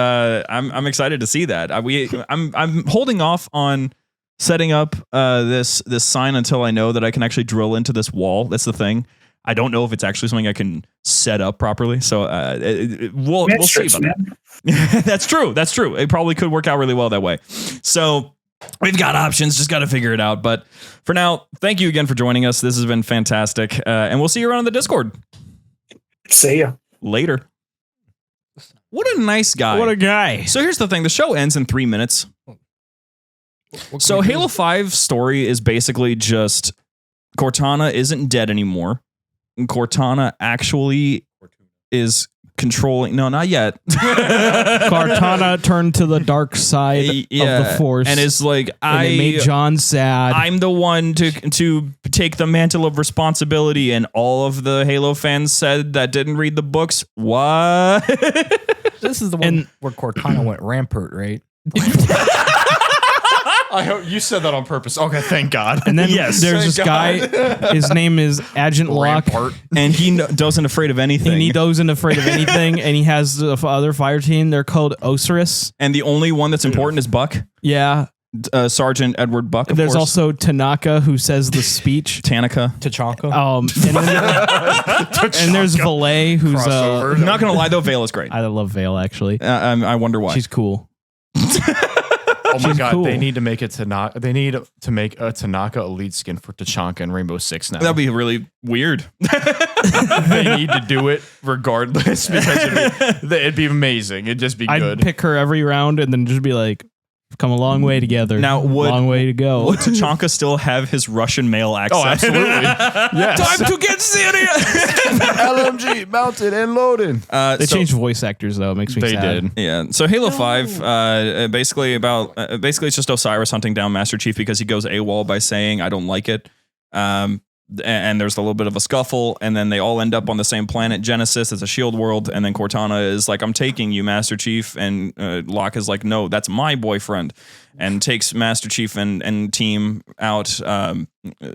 Speaker 3: I'm excited to see that. I'm holding off on setting up this sign until I know that I can actually drill into this wall. That's the thing. I don't know if it's actually something I can set up properly. So we'll see about that. That's true. It probably could work out really well that way. So we've got options, just got to figure it out. But for now, thank you again for joining us. This has been fantastic. And we'll see you around in the Discord.
Speaker 7: See ya.
Speaker 3: Later. What a nice guy.
Speaker 4: What a guy.
Speaker 3: So here's the thing. The show ends in 3 minutes. So Halo 5 story is basically just Cortana isn't dead anymore. Cortana actually is controlling. No, not yet.
Speaker 4: Cortana turned to the dark side of the Force,
Speaker 3: and it's like
Speaker 4: it made John sad.
Speaker 3: I'm the one to take the mantle of responsibility, and all of the Halo fans said that didn't read the books. What?
Speaker 6: This is the one where Cortana went rampart, right?
Speaker 5: I hope you said that on purpose. Okay, thank God.
Speaker 4: And then there's this guy. His name is Agent Locke,
Speaker 3: and he doesn't afraid of anything.
Speaker 4: And he doesn't afraid of anything. And he has the other fire team. They're called Osiris.
Speaker 3: And the only one that's important is Buck.
Speaker 4: Yeah.
Speaker 3: Sergeant Edward Buck.
Speaker 4: There's also Tanaka, who says the speech.
Speaker 3: Tachanka.
Speaker 4: And there's Valet, who's
Speaker 3: I'm not gonna lie though, Vale is great.
Speaker 4: I love Vale actually.
Speaker 3: I wonder why.
Speaker 4: She's cool.
Speaker 5: Oh my God! Cool. They need to make it Tanaka. They need to make a Tanaka elite skin for Tachanka and Rainbow Six now.
Speaker 3: That'd be really weird.
Speaker 5: They need to do it regardless because it'd be amazing. It'd just be good.
Speaker 4: I'd pick her every round and then just be like, "Come a long way together.
Speaker 3: Now,
Speaker 4: long way to go."
Speaker 3: Would Tachanka still have his Russian male accent?
Speaker 5: Oh, absolutely. Yes.
Speaker 3: Time to get serious.
Speaker 5: LMG mounted and loading.
Speaker 4: They changed voice actors though. It makes me sad.
Speaker 5: They did.
Speaker 3: Yeah. So Halo 5, basically it's just Osiris hunting down Master Chief because he goes AWOL by saying, "I don't like it." And there's a little bit of a scuffle, and then they all end up on the same planet, Genesis. It's a shield world, and then Cortana is like, "I'm taking you, Master Chief," and Locke is like, "No, that's my boyfriend," and takes Master Chief and team out.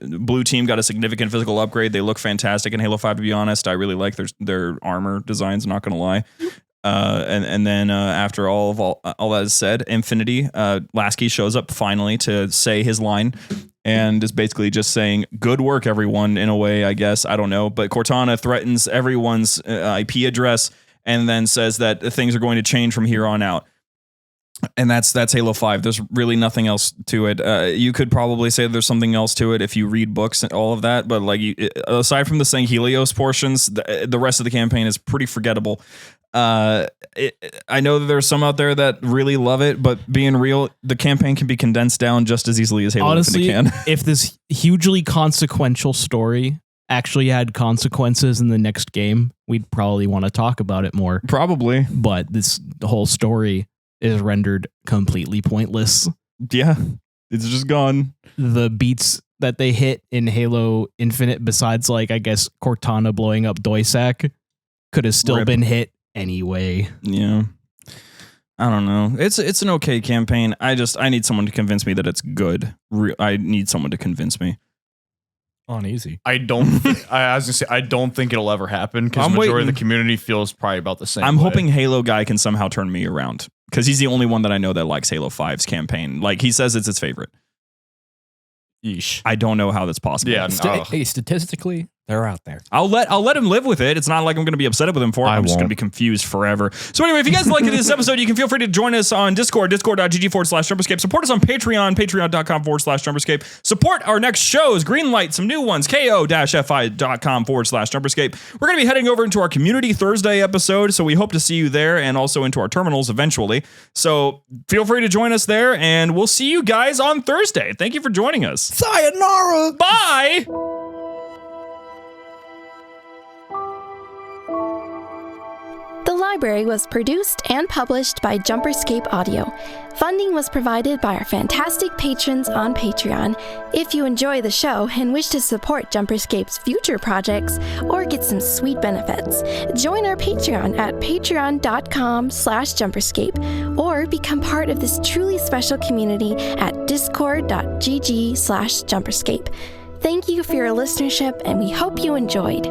Speaker 3: Blue team got a significant physical upgrade. They look fantastic in Halo 5, to be honest. I really like their armor designs, not gonna lie. And then after all that is said, Infinity, Lasky shows up finally to say his line. And is basically just saying, "Good work, everyone," in a way, I guess. I don't know. But Cortana threatens everyone's IP address and then says that things are going to change from here on out. And that's Halo 5. There's really nothing else to it. You could probably say there's something else to it if you read books and all of that. But like, aside from the Sang Helios portions, the rest of the campaign is pretty forgettable. I know that there's some out there that really love it, but being real, the campaign can be condensed down just as easily as Halo Infinite can.
Speaker 4: If this hugely consequential story actually had consequences in the next game, we'd probably want to talk about it more.
Speaker 3: Probably.
Speaker 4: But the whole story is rendered completely pointless.
Speaker 3: Yeah, it's just gone.
Speaker 4: The beats that they hit in Halo Infinite, besides like, I guess, Cortana blowing up Doisak, could have still been hit anyway.
Speaker 3: Yeah. I don't know. It's an okay campaign. I need someone to convince me that it's good. I need someone to convince me.
Speaker 6: Uneasy.
Speaker 5: I was gonna say I don't think it'll ever happen because the majority of the community feels probably about the same.
Speaker 3: I'm hoping Halo guy can somehow turn me around because he's the only one that I know that likes Halo 5's campaign. Like, he says it's his favorite.
Speaker 5: Yeesh.
Speaker 3: I don't know how that's possible.
Speaker 5: Yeah.
Speaker 6: Hey, statistically, they're out there.
Speaker 3: I'll let him live with it. It's not like I'm going to be upset with him for it. I'm just going to be confused forever. So anyway, if you guys like this episode, you can feel free to join us on Discord, discord.gg/JumperScape. Support us on Patreon, patreon.com/JumperScape. Support our next shows, greenlight some new ones, ko-fi.com/JumperScape. We're going to be heading over into our Community Thursday episode, so we hope to see you there and also into our terminals eventually. So feel free to join us there, and we'll see you guys on Thursday. Thank you for joining us.
Speaker 6: Sayonara.
Speaker 3: Bye.
Speaker 9: The library was produced and published by JumperScape Audio. Funding was provided by our fantastic patrons on Patreon. If you enjoy the show and wish to support JumperScape's future projects or get some sweet benefits, join our Patreon at patreon.com/JumperScape or become part of this truly special community at discord.gg/JumperScape. Thank you for your listenership, and we hope you enjoyed.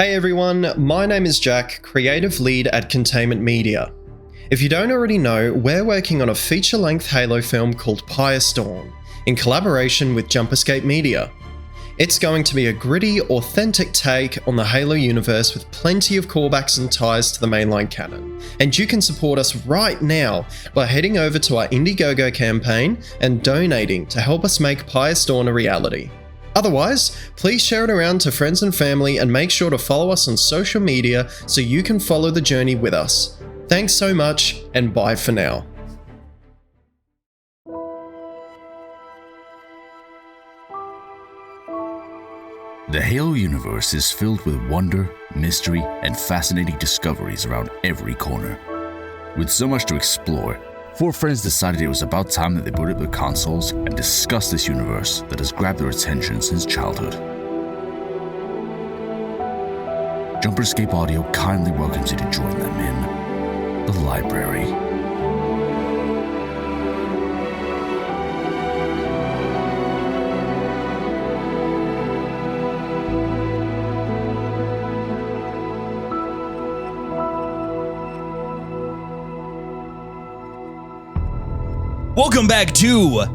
Speaker 1: Hey everyone, my name is Jack, creative lead at Containment Media. If you don't already know, we're working on a feature-length Halo film called Firestorm, in collaboration with JumperScape Media. It's going to be a gritty, authentic take on the Halo universe with plenty of callbacks and ties to the mainline canon. And you can support us right now by heading over to our Indiegogo campaign and donating to help us make Firestorm a reality. Otherwise, please share it around to friends and family and make sure to follow us on social media so you can follow the journey with us. Thanks so much, and bye for now.
Speaker 2: The Halo universe is filled with wonder, mystery, and fascinating discoveries around every corner. With so much to explore, four friends decided it was about time that they booted up their consoles and discussed this universe that has grabbed their attention since childhood. JumperScape Audio kindly welcomes you to join them in the library.
Speaker 3: Welcome back to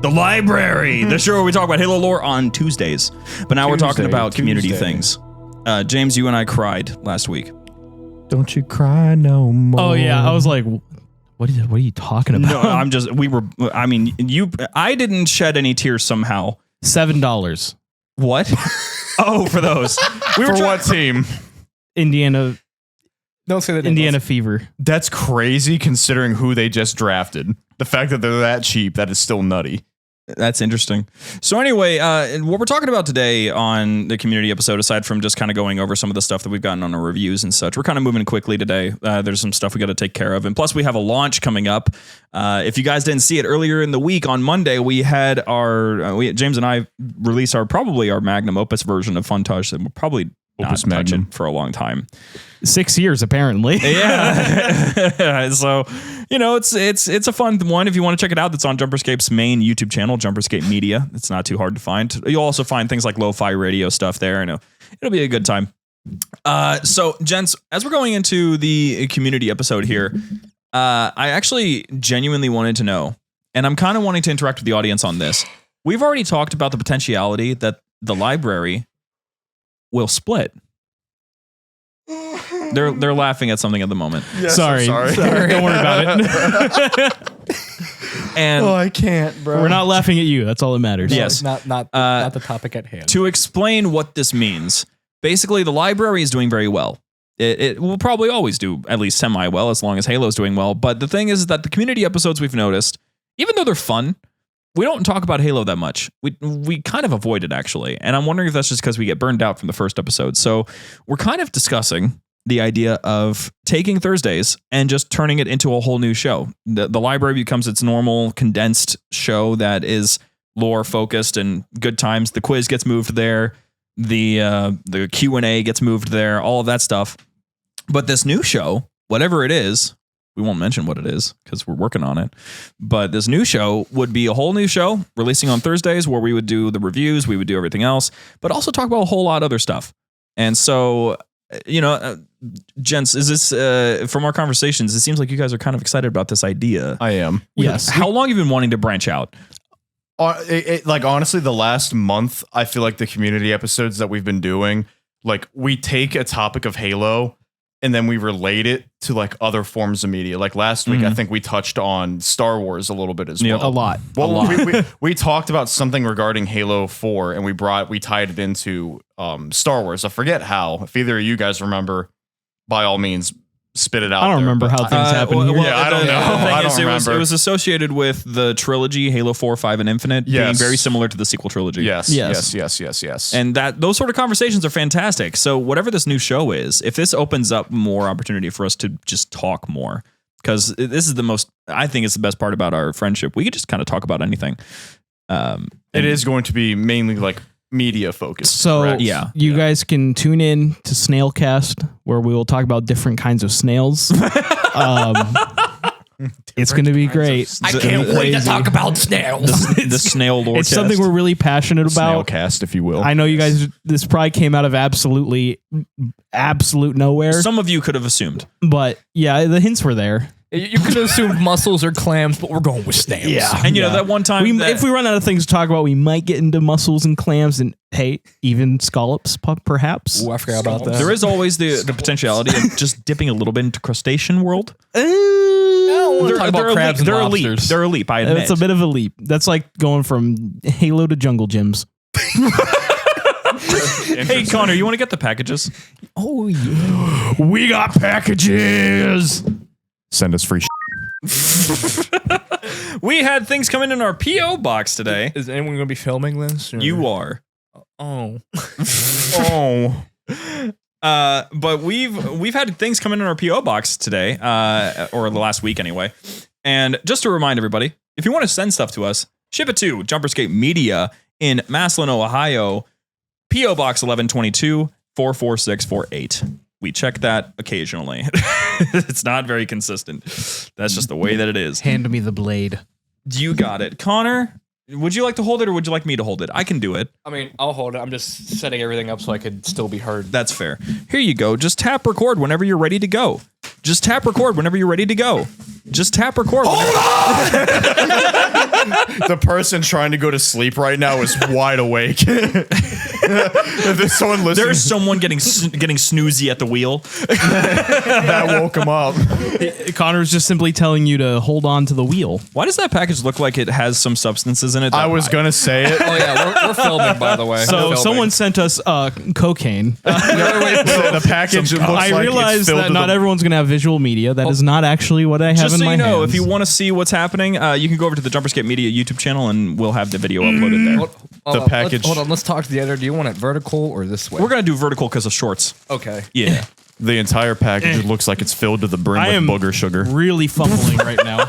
Speaker 3: the Library, the show where we talk about Halo lore on Tuesdays. But now we're talking about community things. James, you and I cried last week.
Speaker 6: Don't you cry no more.
Speaker 4: Oh yeah, I was like, what are you talking about?
Speaker 3: No, I didn't shed any tears somehow.
Speaker 4: $7.
Speaker 3: What? Oh, for those.
Speaker 5: For what team?
Speaker 4: Indiana.
Speaker 6: Don't say that.
Speaker 4: Indiana Fever.
Speaker 5: That's crazy considering who they just drafted. The fact that they're that cheap, that is still nutty.
Speaker 3: That's interesting. So anyway, what we're talking about today on the community episode, aside from just kind of going over some of the stuff that we've gotten on our reviews and such, we're kind of moving quickly today. There's some stuff we got to take care of. And plus we have a launch coming up. If you guys didn't see it earlier in the week on Monday, we had James and I release probably our magnum opus version of Funtage that we'll probably not touch it for a long time.
Speaker 4: 6 years, apparently.
Speaker 3: Yeah. So, it's a fun one. If you want to check it out, that's on JumperScape's main YouTube channel, JumperScape Media. It's not too hard to find. You'll also find things like lo-fi radio stuff there. I know it'll be a good time. So, gents, as we're going into the community episode here, I actually genuinely wanted to know, and I'm kind of wanting to interact with the audience on this. We've already talked about the potentiality that the library will split. They're laughing at something at the moment.
Speaker 5: Yes,
Speaker 4: sorry. Don't worry about it.
Speaker 3: And
Speaker 6: I can't, bro.
Speaker 4: We're not laughing at you. That's all that matters.
Speaker 3: Yes.
Speaker 6: Not the topic at hand.
Speaker 3: To explain what this means, basically the library is doing very well. It will probably always do at least semi-well as long as Halo's doing well. But the thing is that the community episodes we've noticed, even though they're fun, we don't talk about Halo that much. We kind of avoid it, actually. And I'm wondering if that's just because we get burned out from the first episode. So we're kind of discussing the idea of taking Thursdays and just turning it into a whole new show. The library becomes its normal condensed show that is lore focused and good times. The quiz gets moved there. The Q&A gets moved there. All of that stuff. But this new show, whatever it is, we won't mention what it is because we're working on it. But this new show would be a whole new show releasing on Thursdays where we would do the reviews, we would do everything else, but also talk about a whole lot of other stuff. And so, gents, is this from our conversations? It seems like you guys are kind of excited about this idea.
Speaker 5: I am.
Speaker 4: Yes.
Speaker 3: How long have you been wanting to branch out?
Speaker 5: Honestly, the last month, I feel like the community episodes that we've been doing, like we take a topic of Halo and then we relate it to like other forms of media. Like last week, I think we touched on Star Wars a little bit as well.
Speaker 4: A lot.
Speaker 5: We talked about something regarding Halo 4 and we tied it into Star Wars. I forget how. If either of you guys remember, by all means, spit it out.
Speaker 4: I don't remember how things happen here.
Speaker 5: I don't know. I don't remember.
Speaker 3: It was associated with the trilogy Halo 4, 5, and Infinite being very similar to the sequel trilogy.
Speaker 5: Yes.
Speaker 3: And those sort of conversations are fantastic. So whatever this new show is, if this opens up more opportunity for us to just talk more, because this is I think it's the best part about our friendship. We could just kind of talk about anything.
Speaker 5: It is going to be mainly like media focused.
Speaker 4: So
Speaker 5: correct?
Speaker 4: you guys can tune in to Snailcast, where we will talk about different kinds of snails. It's going to be great.
Speaker 6: I can't wait to talk about snails.
Speaker 3: The snail Lorecast.
Speaker 4: It's something we're really passionate about.
Speaker 5: Snailcast, if you will.
Speaker 4: I know you guys, this probably came out of absolute nowhere.
Speaker 3: Some of you could have assumed.
Speaker 4: But yeah, the hints were there.
Speaker 6: You could have assumed mussels or clams, but we're going with snails.
Speaker 4: Yeah.
Speaker 3: And you know, that one time.
Speaker 4: If we run out of things to talk about, we might get into mussels and clams and, hey, even scallops, perhaps.
Speaker 6: Ooh, I forgot about that.
Speaker 3: There is always the potentiality of just dipping a little bit into crustacean world.
Speaker 6: I don't want to talk about crabs and
Speaker 3: they're a
Speaker 6: lobsters.
Speaker 3: leap. They're a leap, I admit.
Speaker 4: It's a bit of a leap. That's like going from Halo to Jungle Gyms.
Speaker 3: Hey, Connor, you want to get the packages?
Speaker 4: Oh, yeah.
Speaker 5: We got packages. Send us free.
Speaker 3: We had things come in our P.O. box today.
Speaker 6: Is anyone going to be filming this? Or?
Speaker 3: You are.
Speaker 6: Oh.
Speaker 3: Oh. But we've had things come in our P.O. box today, or the last week anyway. And just to remind everybody, if you want to send stuff to us, ship it to JumperScape Media in Massillon, Ohio, P.O. Box 1122 44648. We check that occasionally. It's not very consistent. That's just the way that it is.
Speaker 4: Hand me the blade.
Speaker 3: You got it. Connor, would you like to hold it or would you like me to hold it? I can do it.
Speaker 6: I mean, I'll hold it. I'm just setting everything up so I could still be heard.
Speaker 3: That's fair. Here you go. Just tap record whenever you're ready to go. Just tap record whenever you're ready to go. Just tap record.
Speaker 5: The person trying to go to sleep right now is wide awake. There's someone listening.
Speaker 3: There's someone getting snoozy at the wheel.
Speaker 5: That woke him up.
Speaker 4: Connor's just simply telling you to hold on to the wheel.
Speaker 3: Why does that package look like it has some substances in it?
Speaker 5: I was going to say it.
Speaker 6: Oh, yeah. We're filming, by the way.
Speaker 4: So someone sent us cocaine.
Speaker 5: The package looks like
Speaker 4: I realize
Speaker 5: it's filled
Speaker 4: that
Speaker 5: to
Speaker 4: not
Speaker 5: the-
Speaker 4: everyone's going to have visual media. That is not actually what I have
Speaker 3: Just
Speaker 4: in
Speaker 3: so
Speaker 4: my
Speaker 3: you know,
Speaker 4: hands.
Speaker 3: if you want to see what's happening, you can go over to the JumperScape Media YouTube channel and we'll have the video uploaded there.
Speaker 5: The package.
Speaker 6: Hold on. Let's talk to the editor. Do you want it vertical or this way?
Speaker 3: We're going to do vertical because of shorts.
Speaker 6: Okay.
Speaker 3: Yeah.
Speaker 5: The entire package looks like it's filled to the brim with booger sugar.
Speaker 4: really fumbling right now.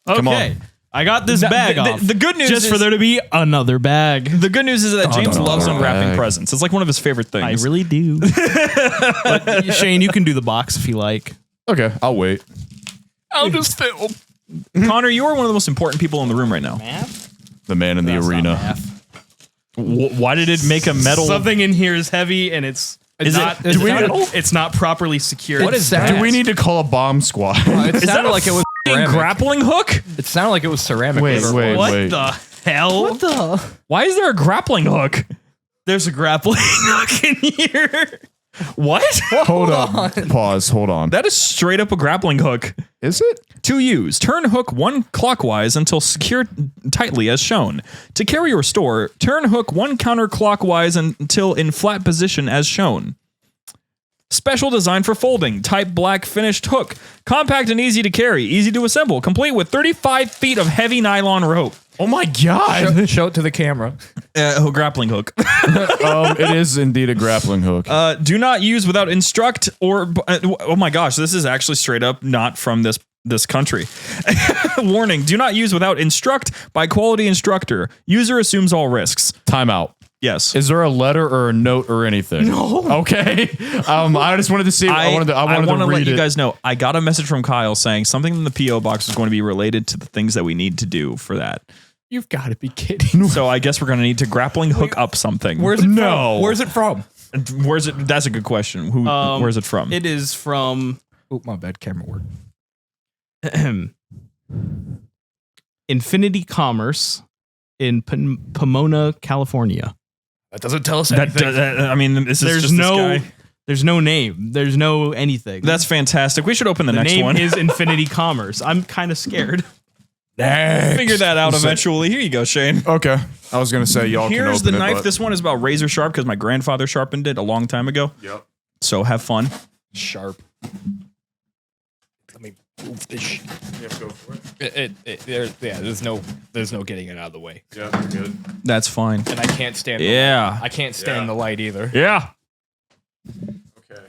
Speaker 5: Come
Speaker 4: Okay.
Speaker 5: on.
Speaker 4: I got this bag off.
Speaker 3: The good news
Speaker 4: just for
Speaker 3: is-
Speaker 4: there to be another bag.
Speaker 3: The good news is that James loves unwrapping
Speaker 5: bag.
Speaker 3: presents. It's like one of his favorite
Speaker 4: I
Speaker 3: things.
Speaker 4: really do. But Shane, you can do the box if you like.
Speaker 5: Okay, I'll wait.
Speaker 6: I'll just film.
Speaker 3: Connor, you are one of the most important people in the room right now.
Speaker 5: The man in the arena.
Speaker 3: Why did it make a metal?
Speaker 4: Something in here is heavy and it's not properly secured.
Speaker 6: What is that?
Speaker 5: Do we need to call a bomb squad?
Speaker 6: It sounded like it was ceramic.
Speaker 3: Grappling hook?
Speaker 6: It sounded like it was ceramic.
Speaker 5: Wait,
Speaker 6: whatever it
Speaker 5: wait,
Speaker 6: was.
Speaker 4: What
Speaker 5: wait.
Speaker 4: the hell?
Speaker 6: What the?
Speaker 3: Why is there a grappling hook?
Speaker 4: There's a grappling hook in here.
Speaker 3: What?
Speaker 5: Hold on. Pause. Hold on.
Speaker 3: That is straight up a grappling hook.
Speaker 5: Is it?
Speaker 3: To use, turn hook one clockwise until secured tightly as shown. To carry or store, turn hook one counterclockwise until in flat position as shown. Special design for folding, type black finished hook. Compact and easy to carry, easy to assemble, complete with 35 feet of heavy nylon rope.
Speaker 5: Oh my god.
Speaker 6: Show it to the camera.
Speaker 3: Grappling hook.
Speaker 5: It is indeed a grappling hook.
Speaker 3: Do not use without instruct or... oh my gosh, this is actually straight up not from this country. Warning, do not use without instruct by quality instructor. User assumes all risks.
Speaker 5: Timeout.
Speaker 3: Yes.
Speaker 5: Is there a letter or a note or anything? No. Okay. I just wanted to see. I wanted to
Speaker 3: let
Speaker 5: read
Speaker 3: you
Speaker 5: it.
Speaker 3: guys know. I got a message from Kyle saying something in the P.O. box is going to be related to the things that we need to do for that.
Speaker 6: You've got to be kidding.
Speaker 3: So I guess we're going to need to grappling hook up something.
Speaker 6: Where's it from? Where's it from?
Speaker 3: Where's it? That's a good question. Where's it from?
Speaker 4: It is from
Speaker 6: Oh, my bad. Camera work.
Speaker 4: Infinity Commerce in Pomona, California.
Speaker 6: That doesn't tell us anything.
Speaker 3: I mean, this is
Speaker 4: There's
Speaker 3: just
Speaker 4: no
Speaker 3: this guy.
Speaker 4: there's no name. There's no anything.
Speaker 3: That's fantastic. We should open the
Speaker 4: the
Speaker 3: next
Speaker 4: name
Speaker 3: one.
Speaker 4: is Infinity Commerce. I'm kind of scared.
Speaker 3: Figure that out eventually. Here you go, Shane.
Speaker 5: Okay. I was gonna say y'all.
Speaker 3: Here's
Speaker 5: can
Speaker 3: the
Speaker 5: open
Speaker 3: knife.
Speaker 5: It, but-
Speaker 3: This one is about razor sharp because my grandfather sharpened it a long time ago.
Speaker 5: Yep.
Speaker 3: So have fun.
Speaker 6: Sharp. Let me move this.
Speaker 5: Yeah, go for it.
Speaker 6: There's no getting it out of the way.
Speaker 5: Yeah, good.
Speaker 3: That's fine.
Speaker 6: And I can't stand.
Speaker 3: Yeah.
Speaker 6: I can't stand the light either.
Speaker 3: Yeah.
Speaker 5: Okay.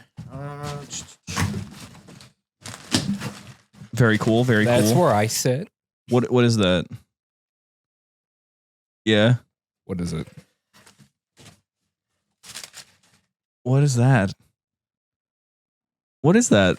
Speaker 3: Very cool. Very
Speaker 6: That's
Speaker 3: cool.
Speaker 6: where I sit.
Speaker 3: What is that? Yeah.
Speaker 6: What is it?
Speaker 3: What is that? What is that?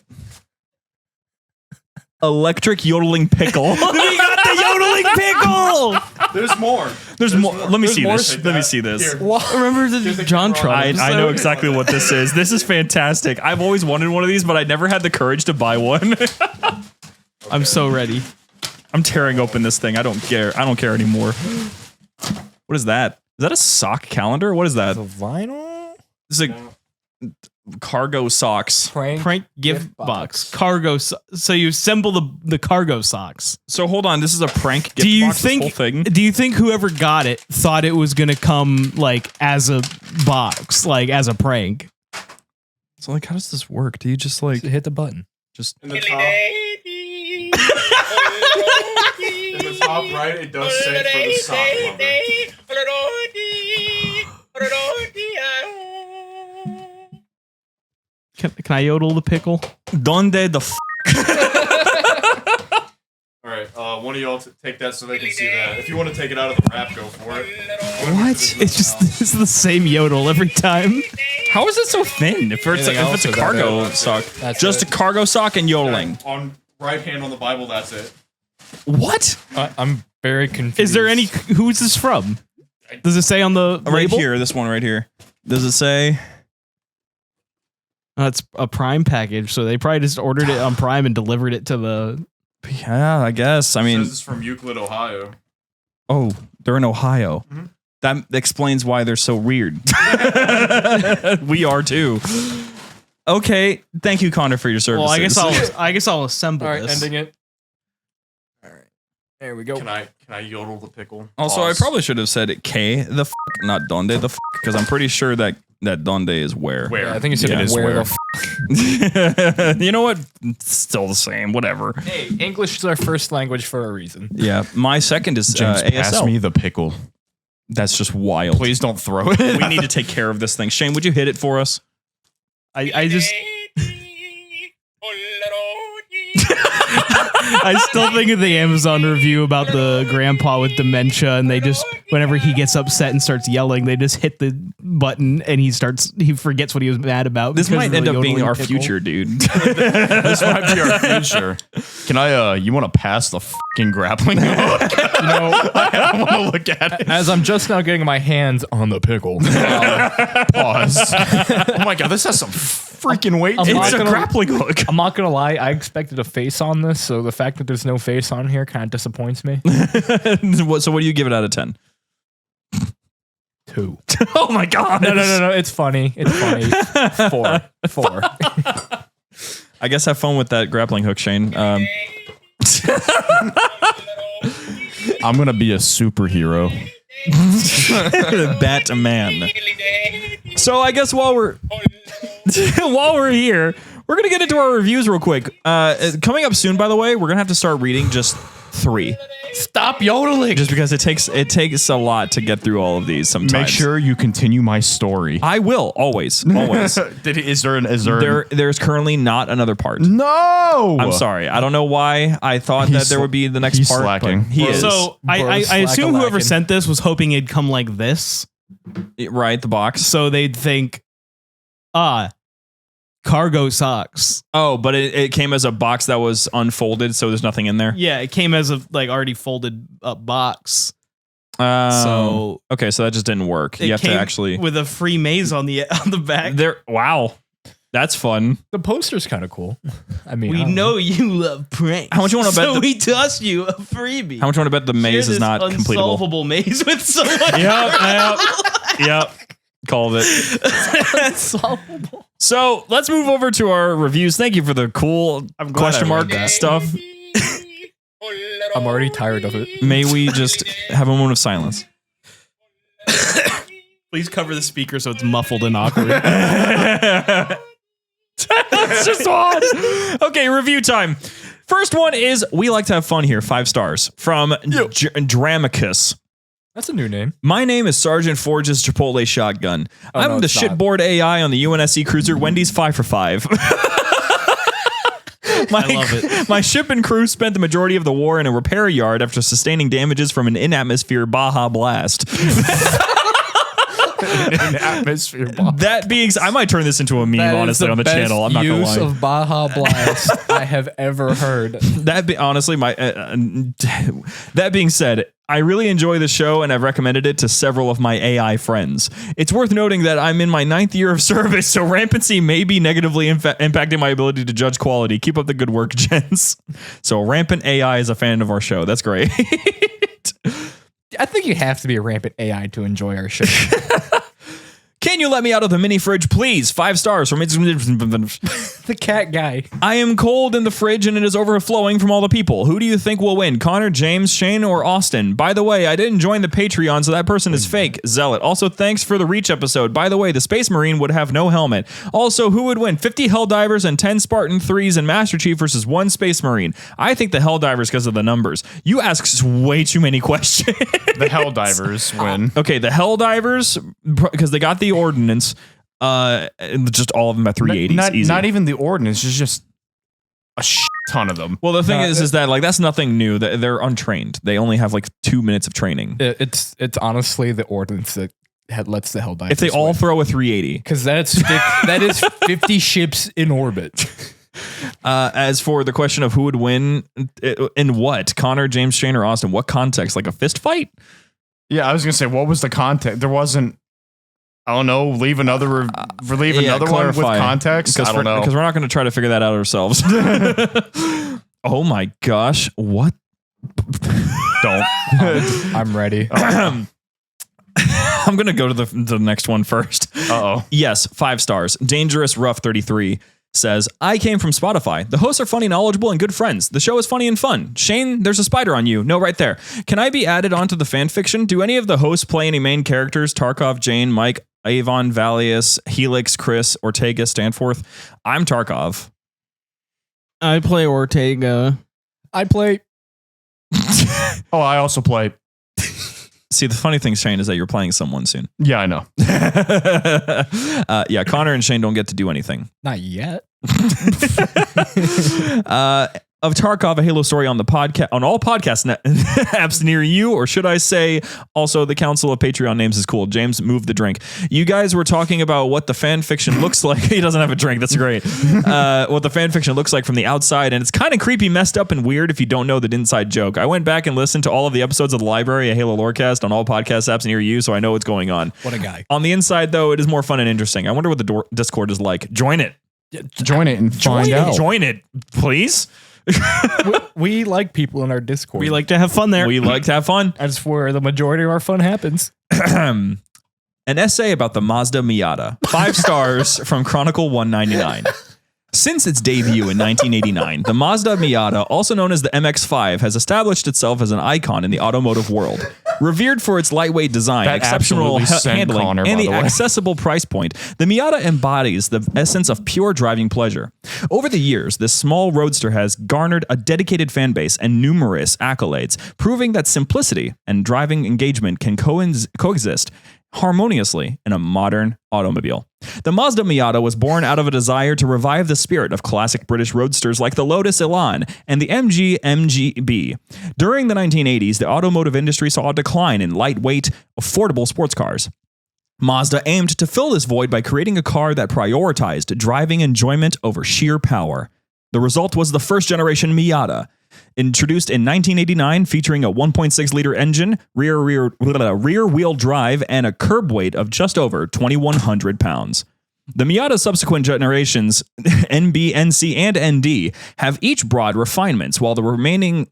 Speaker 3: Electric yodeling pickle. We got the yodeling pickle.
Speaker 5: There's more.
Speaker 3: There's more. Let me see this. Let me see this.
Speaker 4: Remember the John Trump
Speaker 3: I know exactly what this is. This is fantastic. I've always wanted one of these, but I never had the courage to buy one.
Speaker 4: I'm so ready.
Speaker 3: I'm tearing open this thing. I don't care. I don't care anymore. What is that? Is that a sock calendar? What is that?
Speaker 6: The vinyl?
Speaker 3: This is a cargo socks.
Speaker 4: Prank gift box. Cargo. So you assemble the cargo socks.
Speaker 3: So hold on. This is a prank gift box. This whole thing?
Speaker 4: Do you think whoever got it thought it was gonna come like as a box, like as a prank?
Speaker 3: So like, how does this work? Do you just like
Speaker 6: hit the button?
Speaker 3: Just
Speaker 5: in the top. In the top right, it does say for the sock lover.
Speaker 4: Can I yodel the pickle?
Speaker 3: Donde the f?
Speaker 5: All right, one of y'all take that so they can see that. If you want to take it out of the wrap, go for it.
Speaker 4: What? It's the same yodel every time.
Speaker 3: How is it so thin? If it's a cargo sock, just a cargo sock and yodeling.
Speaker 5: On right hand on the Bible, that's it.
Speaker 3: What?
Speaker 6: I'm very confused.
Speaker 4: Is there any? Who is this from? Does it say on the
Speaker 3: right
Speaker 4: label?
Speaker 3: here? This one right here. Does it say?
Speaker 4: It's a Prime package, so they probably just ordered it on Prime and delivered it to the.
Speaker 3: Yeah, I guess. I mean,
Speaker 5: this is from Euclid, Ohio.
Speaker 3: Oh, they're in Ohio.
Speaker 5: Mm-hmm.
Speaker 3: That explains why they're so weird. We are too. Okay, thank you, Connor, for your services.
Speaker 4: Well, I guess I'll assemble
Speaker 6: All right,
Speaker 4: this.
Speaker 6: ending it. All right, there we go.
Speaker 5: Can I yodel the pickle?
Speaker 3: Also, I probably should have said K the f, not donde the f, because I'm pretty sure that donde is where.
Speaker 5: Where?
Speaker 6: Yeah, I think you said
Speaker 3: it is
Speaker 6: where
Speaker 3: where.
Speaker 6: the
Speaker 3: You know what? It's still the same. Whatever.
Speaker 6: Hey, English is our first language for a reason.
Speaker 3: Yeah, my second is
Speaker 5: James,
Speaker 3: ASL.
Speaker 5: pass me the pickle.
Speaker 3: That's just wild.
Speaker 5: Please don't throw it.
Speaker 3: We need to take care of this thing. Shane, would you hit it for us?
Speaker 4: I just. I still think of the Amazon review about the grandpa with dementia, and they just, whenever he gets upset and starts yelling, they just hit the button and he forgets what he was mad about.
Speaker 3: This might end up being our future, dude.
Speaker 5: This might be our future. Can I, you want to pass the fucking grappling hook? I want to look at it.
Speaker 6: As I'm just now getting my hands on the pickle.
Speaker 5: Pause. Oh my god, this has some freaking weight.
Speaker 3: It's a grappling hook.
Speaker 6: I'm not gonna lie, I expected a face on this, so the fact that there's no face on here kind of disappoints me.
Speaker 3: So what do you give it out of 10?
Speaker 6: 2.
Speaker 3: Oh my god.
Speaker 6: No. It's funny. It's funny. 4.
Speaker 3: I guess have fun with that grappling hook, Shane.
Speaker 5: I'm gonna be a superhero.
Speaker 3: Batman. So I guess while we're here, we're gonna get into our reviews real quick. Coming up soon, by the way, we're gonna have to start reading just 3.
Speaker 6: Stop yodeling.
Speaker 3: Just because it takes a lot to get through all of these sometimes.
Speaker 5: Make sure you continue my story.
Speaker 3: I will always. There's currently not another part.
Speaker 5: No,
Speaker 3: I'm sorry. I don't know why I thought that there would be the next part.
Speaker 5: Slacking.
Speaker 3: But he is.
Speaker 4: So I assume whoever sent this was hoping it'd come like this.
Speaker 3: Right, the box.
Speaker 4: So they'd think, cargo socks.
Speaker 3: Oh, but it came as a box that was unfolded, so there's nothing in there.
Speaker 4: Yeah, it came as a already folded up box.
Speaker 3: So okay, so that just didn't work. You have to actually
Speaker 4: with a free maze on the back.
Speaker 3: There. Wow, that's fun.
Speaker 6: The poster's kind of cool. I mean,
Speaker 4: we know you love pranks.
Speaker 3: How much you want to bet?
Speaker 4: So we toss you a freebie.
Speaker 3: How much you want to bet the maze is not completable?
Speaker 4: Unsolvable maze with someone.
Speaker 3: Yep. Called it.
Speaker 4: Unsolvable.
Speaker 3: So let's move over to our reviews. Thank you for the cool question mark stuff.
Speaker 6: I'm already tired of it.
Speaker 3: May we just have a moment of silence?
Speaker 4: Please cover the speaker so it's muffled and awkward.
Speaker 3: That's just odd. Okay, review time. First one is We Like to Have Fun Here, 5 stars from Dramicus.
Speaker 6: That's a new name.
Speaker 3: My name is Sergeant Forge's Chipotle Shotgun. I'm
Speaker 6: no,
Speaker 3: the
Speaker 6: it's not.
Speaker 3: shitboard AI on the UNSC cruiser Wendy's 5 for 5.
Speaker 4: I love it.
Speaker 3: My ship and crew spent the majority of the war in a repair yard after sustaining damages from an in-atmosphere Baja blast.
Speaker 5: an atmosphere bomb.
Speaker 3: That being, I might turn this into a meme, honestly, on the channel. I'm not gonna lie.
Speaker 6: Use of Baja Blast I have ever heard.
Speaker 3: Honestly, that being said, I really enjoy the show and I've recommended it to several of my AI friends. It's worth noting that I'm in my 9th year of service, so rampancy may be negatively impacting my ability to judge quality. Keep up the good work, gents. So rampant AI is a fan of our show. That's great.
Speaker 6: I think you have to be a rampant AI to enjoy our show.
Speaker 3: Can you let me out of the mini fridge, please? 5 stars from
Speaker 6: The cat guy.
Speaker 3: I am cold in the fridge and it is overflowing from all the people. Who do you think will win? Connor, James, Shane, or Austin? By the way, I didn't join the Patreon, so that person is fake. Zealot. Also, thanks for the Reach episode. By the way, the Space Marine would have no helmet. Also, who would win? 50 Helldivers and 10 Spartan 3s and Master Chief versus 1 Space Marine. I think the Helldivers because of the numbers. You ask way too many questions.
Speaker 5: The Helldivers win.
Speaker 3: Okay, the Helldivers, because they got the ordnance, just all of them at 380s.
Speaker 5: Not even the ordnance, it's just a ton of them.
Speaker 3: Well, the thing is that like that's nothing new. They're untrained. They only have like 2 minutes of training.
Speaker 6: It's honestly the ordnance that lets the Helldivers
Speaker 3: if they all throw a 380,
Speaker 6: because that is 50 ships in orbit.
Speaker 3: As for the question of who would win in what, Connor, James, Shane, or Austin, what context? Like a fist fight?
Speaker 5: Yeah, I was gonna say, what was the context? There wasn't. I don't know. Leave another one with context. I don't know,
Speaker 3: because we're not going to try to figure that out ourselves. Oh my gosh! What? Don't.
Speaker 6: I'm ready.
Speaker 3: I'm going to go to the next one first.
Speaker 5: Uh-oh.
Speaker 3: Yes, 5 stars. Dangerous Rough 33 says, I came from Spotify. The hosts are funny, knowledgeable, and good friends. The show is funny and fun. Shane, there's a spider on you. No, right there. Can I be added onto the fan fiction? Do any of the hosts play any main characters? Tarkov, Jane, Mike, Avon, Valius, Helix, Chris, Ortega, Stanforth. I'm Tarkov.
Speaker 4: I play Ortega.
Speaker 6: I play.
Speaker 5: Oh, I also play.
Speaker 3: See, the funny thing, Shane, is that you're playing someone soon.
Speaker 5: Yeah, I know.
Speaker 3: Yeah, Connor and Shane don't get to do anything.
Speaker 6: Not yet.
Speaker 3: Of Tarkov, a Halo story on the podcast, on all podcast apps near you, or should I say, also the Council of Patreon names is cool. James, move the drink. You guys were talking about what the fan fiction looks like. He doesn't have a drink. That's great. What the fan fiction looks like from the outside, and it's kind of creepy, messed up, and weird if you don't know the inside joke. I went back and listened to all of the episodes of the Library, a Halo Lorecast, on all podcast apps near you, so I know what's going on.
Speaker 6: What a guy.
Speaker 3: On the inside, though, it is more fun and interesting. I wonder what the Discord is like. Join it.
Speaker 5: Join it and find out.
Speaker 3: Join it, please.
Speaker 6: We like people in our Discord.
Speaker 4: We like to have fun there.
Speaker 3: We like to have fun.
Speaker 6: That's where the majority of our fun happens.
Speaker 3: An essay about the Mazda Miata. 5 stars from Chronicle 199. Since its debut in 1989, the Mazda Miata, also known as the MX-5, has established itself as an icon in the automotive world. Revered for its lightweight design,
Speaker 5: That
Speaker 3: exceptional handling,
Speaker 5: Connor,
Speaker 3: and the
Speaker 5: by the way.
Speaker 3: accessible price point, the Miata embodies the essence of pure driving pleasure. Over the years, this small roadster has garnered a dedicated fan base and numerous accolades, proving that simplicity and driving engagement can coexist harmoniously in a modern automobile. The Mazda Miata was born out of a desire to revive the spirit of classic British roadsters like the Lotus Elan and the MG MGB. During the 1980s, the automotive industry saw a decline in lightweight, affordable sports cars. Mazda aimed to fill this void by creating a car that prioritized driving enjoyment over sheer power. The result was the first generation Miata, introduced in 1989, featuring a 1.6-liter engine, rear-wheel drive, and a curb weight of just over 2,100 pounds. The Miata's subsequent generations, NB, NC, and ND, have each brought refinements while maintaining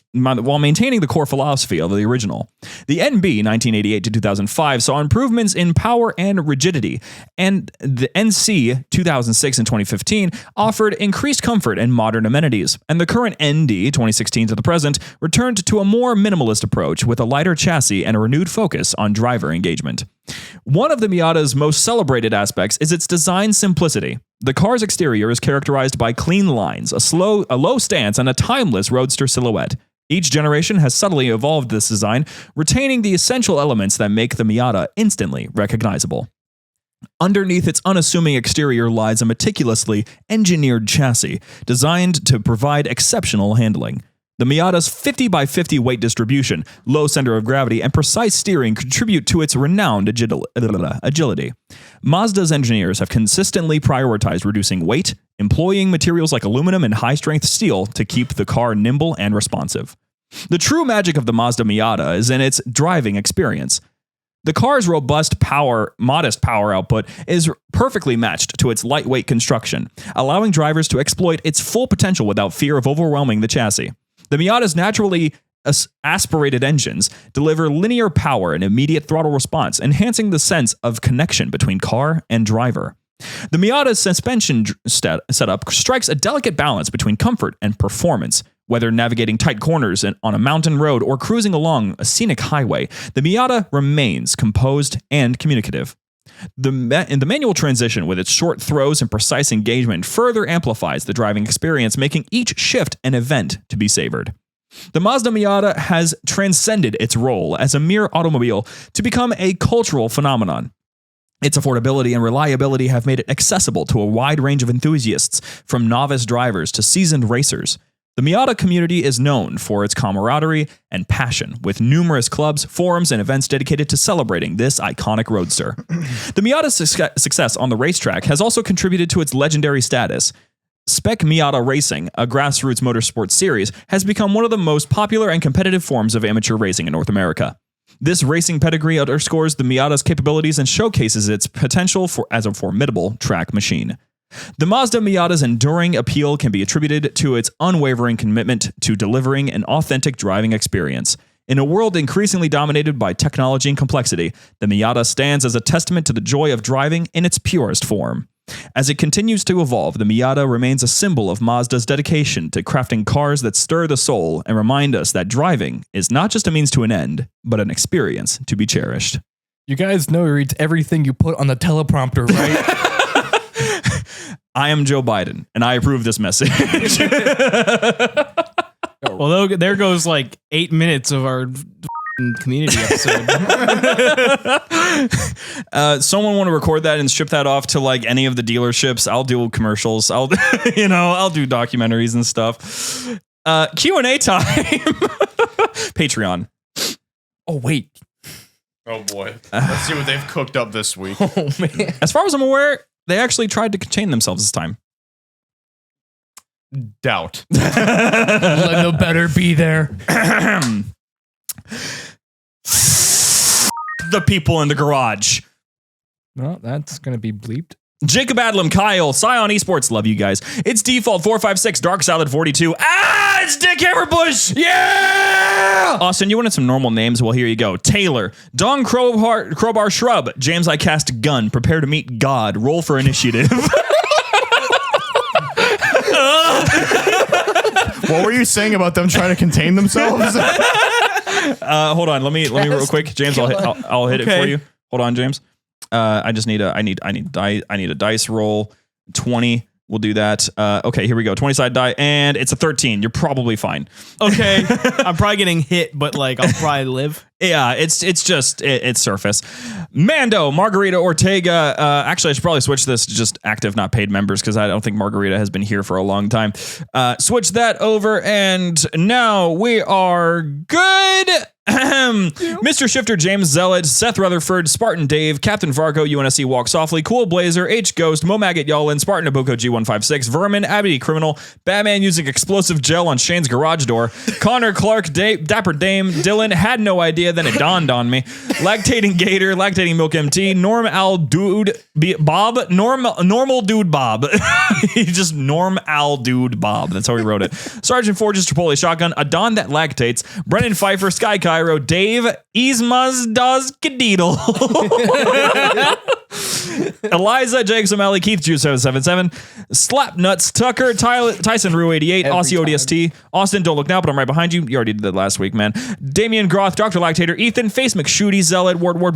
Speaker 3: the core philosophy of the original. The NB, 1988 to 2005, saw improvements in power and rigidity, and the NC, 2006 and 2015, offered increased comfort and modern amenities. And the current ND, 2016 to the present, returned to a more minimalist approach with a lighter chassis and a renewed focus on driver engagement. One of the Miata's most celebrated aspects is its design simplicity. The car's exterior is characterized by clean lines, a low stance, and a timeless roadster silhouette. Each generation has subtly evolved this design, retaining the essential elements that make the Miata instantly recognizable. Underneath its unassuming exterior lies a meticulously engineered chassis designed to provide exceptional handling. The Miata's 50 by 50 weight distribution, low center of gravity, and precise steering contribute to its renowned agility. Mazda's engineers have consistently prioritized reducing weight, employing materials like aluminum and high-strength steel to keep the car nimble and responsive. The true magic of the Mazda Miata is in its driving experience. The car's modest power output is perfectly matched to its lightweight construction, allowing drivers to exploit its full potential without fear of overwhelming the chassis. The Miata's naturally aspirated engines deliver linear power and immediate throttle response, enhancing the sense of connection between car and driver. The Miata's suspension setup strikes a delicate balance between comfort and performance. Whether navigating tight corners on a mountain road or cruising along a scenic highway, the Miata remains composed and communicative. The manual transmission, with its short throws and precise engagement, further amplifies the driving experience, making each shift an event to be savored. The Mazda Miata has transcended its role as a mere automobile to become a cultural phenomenon. Its affordability and reliability have made it accessible to a wide range of enthusiasts, from novice drivers to seasoned racers. The Miata community is known for its camaraderie and passion, with numerous clubs, forums, and events dedicated to celebrating this iconic roadster. The Miata's success on the racetrack has also contributed to its legendary status. Spec Miata Racing, a grassroots motorsports series, has become one of the most popular and competitive forms of amateur racing in North America. This racing pedigree underscores the Miata's capabilities and showcases its potential as a formidable track machine. The Mazda Miata's enduring appeal can be attributed to its unwavering commitment to delivering an authentic driving experience. In a world increasingly dominated by technology and complexity, the Miata stands as a testament to the joy of driving in its purest form. As it continues to evolve, the Miata remains a symbol of Mazda's dedication to crafting cars that stir the soul and remind us that driving is not just a means to an end, but an experience to be cherished.
Speaker 6: You guys know he reads everything you put on the teleprompter, right?
Speaker 3: I am Joe Biden, and I approve this message.
Speaker 4: Well, there goes like 8 minutes of our community episode.
Speaker 3: Someone want to record that and ship that off to like any of the dealerships. I'll do commercials. I'll do documentaries and stuff. Q&A time. Patreon.
Speaker 6: Oh, wait.
Speaker 5: Oh, boy. Let's see what they've cooked up this week.
Speaker 6: Oh, man.
Speaker 3: As far as I'm aware, they actually tried to contain themselves this time.
Speaker 5: Doubt.
Speaker 6: Linda better be there.
Speaker 3: The people in the garage.
Speaker 6: Well, that's going to be bleeped.
Speaker 3: Jacob Adlam, Kyle, Scion Esports, love you guys. It's Default 456, Dark Salad 42. It's Dick Hammerbush! Yeah! Austin, you wanted some normal names? Well, here you go. Taylor, Don Crowbar Shrub, James I Cast Gun, Prepare to Meet God, Roll for Initiative.
Speaker 5: What were you saying about them trying to contain themselves?
Speaker 3: Hold on, let me real quick, James. I'll hit it for you. Hold on, James. I need a dice roll. 20. We'll do that. Okay, here we go. 20-sided die, and it's a 13. You're probably fine.
Speaker 4: Okay, I'm probably getting hit, but like I'll probably live.
Speaker 3: Yeah, it's surface. Mando, Margarita Ortega. Actually, I should probably switch this to just active, not paid members, because I don't think Margarita has been here for a long time. Switch that over, and now we are good. Mr. Shifter, James Zealot, Seth Rutherford, Spartan Dave, Captain Vargo, UNSC Walk Softly, Cool Blazer, H Ghost, Mo Maggot Yolin, Spartan Nabucco G156, Vermin, Abby Criminal, Batman using explosive gel on Shane's garage door, Connor Clark, Dapper Dame, Dylan, had no idea, then it dawned on me, Lactating Gator, Lactating Milk MT, Norm Al Dude Bob, Normal Dude Bob. He just Norm Al Dude Bob. That's how he wrote it. Sergeant Forges, Chipotle Shotgun, Adon That Lactates, Brennan Pfeiffer, Sky Cairo, Dave, Ismaz Does Kadeedle. Eliza, Jake O'Malley, Keith Juice 777, Slapnuts, Tucker, Tyson Rue 88, Aussie ODST, Austin, don't look now, but I'm right behind you. You already did that last week, man. Damian Groth, Dr. Lactator, Ethan, Face McShooty, Zealot, Wart.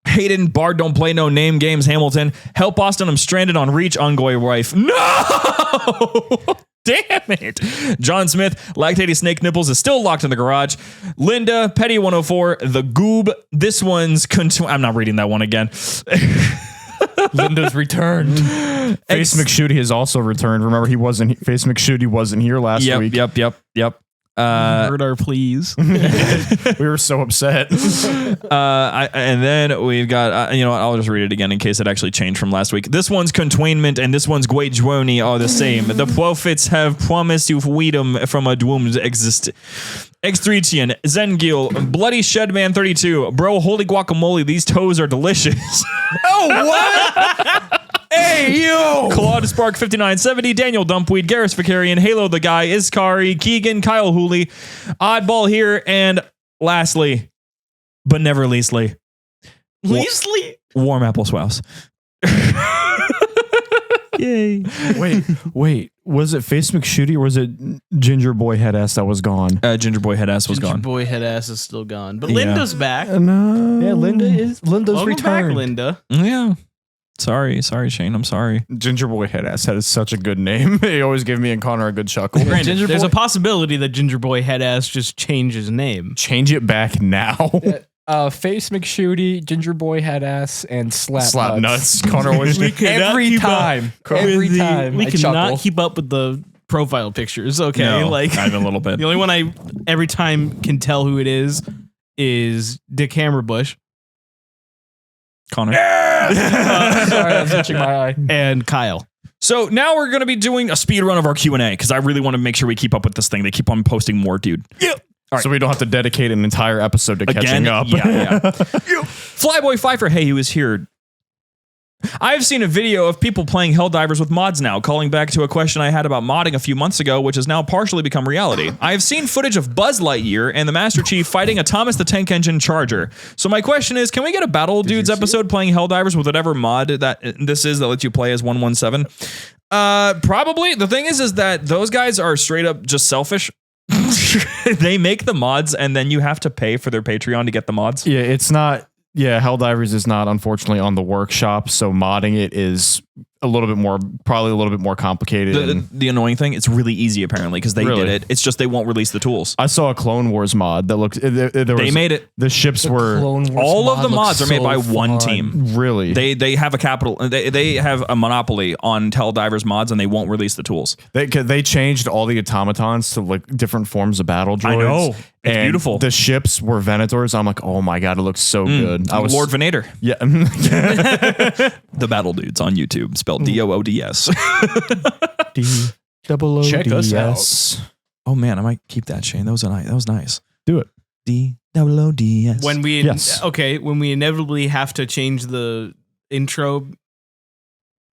Speaker 3: Hayden, Bard, don't play no name games, Hamilton. Help Austin, I'm stranded on Reach, Ongoy wife. No! Damn it. John Smith, Lactating Snake Nipples is still locked in the garage. Linda, Petty 104, The Goob. This one's... I'm not reading that one again.
Speaker 6: Linda's returned.
Speaker 5: Face McShooty has also returned. Remember, Face McShooty wasn't here last week.
Speaker 3: Yep.
Speaker 4: Heard our pleas.
Speaker 5: We were so upset.
Speaker 3: And then we've got, you know what, I'll just read it again in case it actually changed from last week. This one's containment and this one's great journey are the same. The prophets have promised you freedom from a doomed Extretian, Zengil, Bloody Shedman 32. Bro, holy guacamole, these toes are delicious.
Speaker 5: Oh, what? Hey, yo!
Speaker 3: Claude Spark 5970, Daniel Dumpweed, Garrus Vicarian, Halo the Guy, Iskari, Keegan, Kyle Hooley, Oddball here, and lastly, but never leastly, Warm Apple Swouse. Yay.
Speaker 5: Wait. Was it Face McShooty or was it Ginger Boy Headass that was gone?
Speaker 3: Ginger Boy Headass was gone.
Speaker 4: Ginger Boy Headass is still gone. But Linda's back.
Speaker 5: No.
Speaker 6: Yeah, Linda's
Speaker 4: Welcome
Speaker 6: returned.
Speaker 4: back, Linda.
Speaker 3: Yeah. Sorry, Shane. I'm sorry.
Speaker 5: Ginger Boy Headass had such a good name. He always gave me and Connor a good chuckle.
Speaker 4: Granted, there's a possibility that Ginger Boy Headass just changed his name.
Speaker 5: Change it back now.
Speaker 6: Face McShooty, Ginger Boy Headass, and Slap
Speaker 5: Nuts. Connor always
Speaker 6: every time. Every time.
Speaker 4: We
Speaker 6: I
Speaker 4: cannot
Speaker 6: chuckle.
Speaker 4: keep up with the profile pictures. Okay,
Speaker 3: No,
Speaker 4: like
Speaker 3: not even a little bit.
Speaker 4: the only one I every time can tell who it is Dick Hammerbush.
Speaker 3: Connor.
Speaker 6: Sorry, I was itching my eye.
Speaker 4: And Kyle.
Speaker 3: So now we're going to be doing a speed run of our Q&A because I really want to make sure we keep up with this thing. They keep on posting more, dude.
Speaker 5: Yeah.
Speaker 3: All right.
Speaker 5: So we don't have to dedicate an entire episode to catching up.
Speaker 3: Yeah. Flyboy Pfeiffer, hey, he was here. I've seen a video of people playing Helldivers with mods now, calling back to a question I had about modding a few months ago, which has now partially become reality. I have seen footage of Buzz Lightyear and the Master Chief fighting a Thomas the Tank Engine Charger. So my question is, can we get a Battle Dudes episode playing Helldivers with whatever mod that this is that lets you play as 117? Probably. The thing is that those guys are straight up just selfish. They make the mods and then you have to pay for their Patreon to get the mods.
Speaker 5: Yeah, it's not. Yeah, Helldivers is not, unfortunately, on the workshop, so modding it is probably a little bit more complicated.
Speaker 3: The annoying thing, it's really easy apparently because they did it. It's just they won't release the tools.
Speaker 5: I saw a Clone Wars mod that looked.
Speaker 3: They made it.
Speaker 5: The ships were
Speaker 3: all of the mods are made by one team.
Speaker 5: Really,
Speaker 3: they have a capital. They have a monopoly on Helldivers mods, and they won't release the tools.
Speaker 5: They changed all the automatons to like different forms of battle droids.
Speaker 3: I know. It's
Speaker 5: and
Speaker 3: beautiful.
Speaker 5: The ships were Venators. I'm like, oh my god, it looks so good. I was
Speaker 3: Lord Venator.
Speaker 5: Yeah.
Speaker 3: The Battle Dudes on YouTube, spelled DOODS.
Speaker 5: D-double-O-D-S.
Speaker 6: Check us out.
Speaker 3: Oh man, I might keep that, Shane. That was nice.
Speaker 5: Do it.
Speaker 3: DOODS.
Speaker 4: When we
Speaker 5: Yes.
Speaker 4: when we inevitably have to change the intro.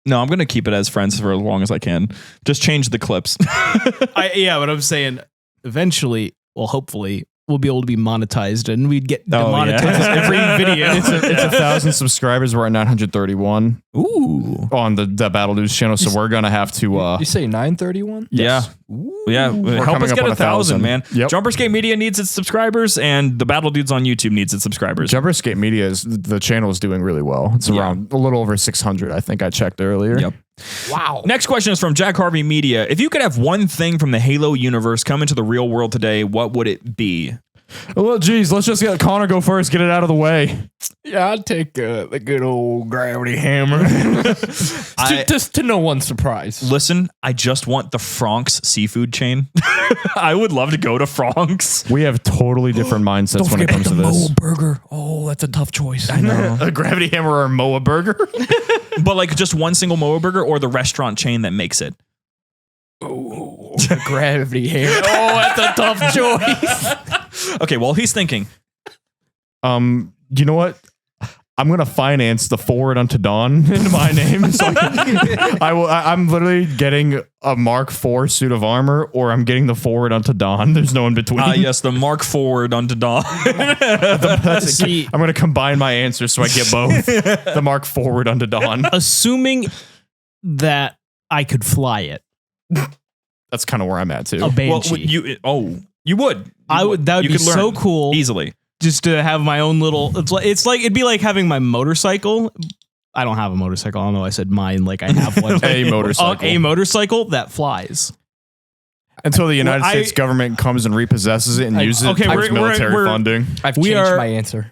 Speaker 3: No, I'm gonna keep it as friends for as long as I can. Just change the clips.
Speaker 4: But I'm saying eventually, well, hopefully, we'll be able to be monetized, and we'd get demonetized every video.
Speaker 5: It's 1,000 subscribers. We're at 931.
Speaker 3: Ooh.
Speaker 5: On the Battle News channel, so we're gonna have to.
Speaker 6: You say 931?
Speaker 3: Yes. Yeah. Help
Speaker 5: coming
Speaker 3: us
Speaker 5: up
Speaker 3: get
Speaker 5: on
Speaker 3: 1,000, man.
Speaker 5: Yep.
Speaker 3: JumperScape Media needs its subscribers, and the Battle Dudes on YouTube needs its subscribers.
Speaker 5: JumperScape Media the channel is doing really well. It's around a little over 600. I think I checked earlier.
Speaker 3: Yep.
Speaker 6: Wow.
Speaker 3: Next question is from Jack Harvey Media. If you could have one thing from the Halo universe come into the real world today, what would it be?
Speaker 5: Well, geez, let's just get Connor go first. Get it out of the way.
Speaker 6: Yeah, I'd take the good old gravity hammer. Just to no one's surprise.
Speaker 3: Listen, I just want the Franck's seafood chain. I would love to go to Franck's.
Speaker 5: We have totally different mindsets when it comes to this.
Speaker 6: burger. Oh, that's a tough choice.
Speaker 3: I know.
Speaker 5: A gravity hammer or a Moa burger.
Speaker 3: But like just one single Moa burger or the restaurant chain that makes it.
Speaker 6: Oh, the gravity hammer. Oh, that's a tough choice.
Speaker 3: Okay, well, he's thinking.
Speaker 5: You know what? I'm gonna finance the Forward Unto Dawn into my name. So I'm literally getting a Mark IV suit of armor, or I'm getting the Forward Unto Dawn. There's no in between.
Speaker 3: Yes, the Mark Forward Unto Dawn.
Speaker 4: See,
Speaker 5: I'm gonna combine my answers so I get both. The Mark Forward Unto Dawn.
Speaker 4: assuming that I could fly it,
Speaker 5: That's kind of where I'm at too.
Speaker 4: a
Speaker 3: Well,
Speaker 4: Banshee.
Speaker 3: you would.
Speaker 4: I would. That would
Speaker 3: You
Speaker 4: be
Speaker 3: could learn
Speaker 4: so cool.
Speaker 3: Easily.
Speaker 4: Just to have my own little. It's like it'd be like having my motorcycle. I don't have a motorcycle. I don't know. I said mine. Like I have one.
Speaker 5: A motorcycle.
Speaker 4: A motorcycle that flies.
Speaker 5: Until the United States government comes and repossesses it and uses it towards military funding.
Speaker 6: I've changed my answer.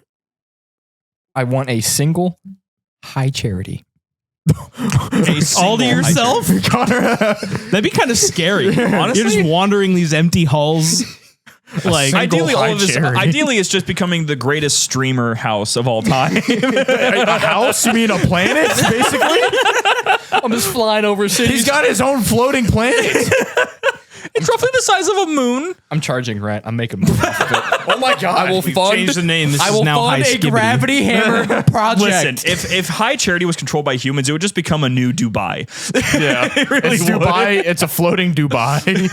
Speaker 6: I want a single high charity.
Speaker 4: All to yourself? That'd be kind of scary. Honestly, you're just wandering these empty halls. Like
Speaker 3: ideally, it's just becoming the greatest streamer house of all time.
Speaker 5: A house? You mean a planet? Basically,
Speaker 6: I'm just flying over cities.
Speaker 5: he's got his own floating planet.
Speaker 3: It's roughly the size of a moon.
Speaker 6: I'm charging rent. I'm making money off of it.
Speaker 5: Oh my god!
Speaker 6: I will fund.
Speaker 4: Change the name. This
Speaker 6: I
Speaker 4: is
Speaker 6: will
Speaker 4: now
Speaker 6: fund
Speaker 4: High
Speaker 6: a
Speaker 4: Skibbity.
Speaker 6: gravity hammer project.
Speaker 3: Listen, if High Charity was controlled by humans, it would just become a new Dubai.
Speaker 5: Yeah,
Speaker 3: It really
Speaker 5: it's
Speaker 3: would.
Speaker 5: Dubai. It's a floating Dubai.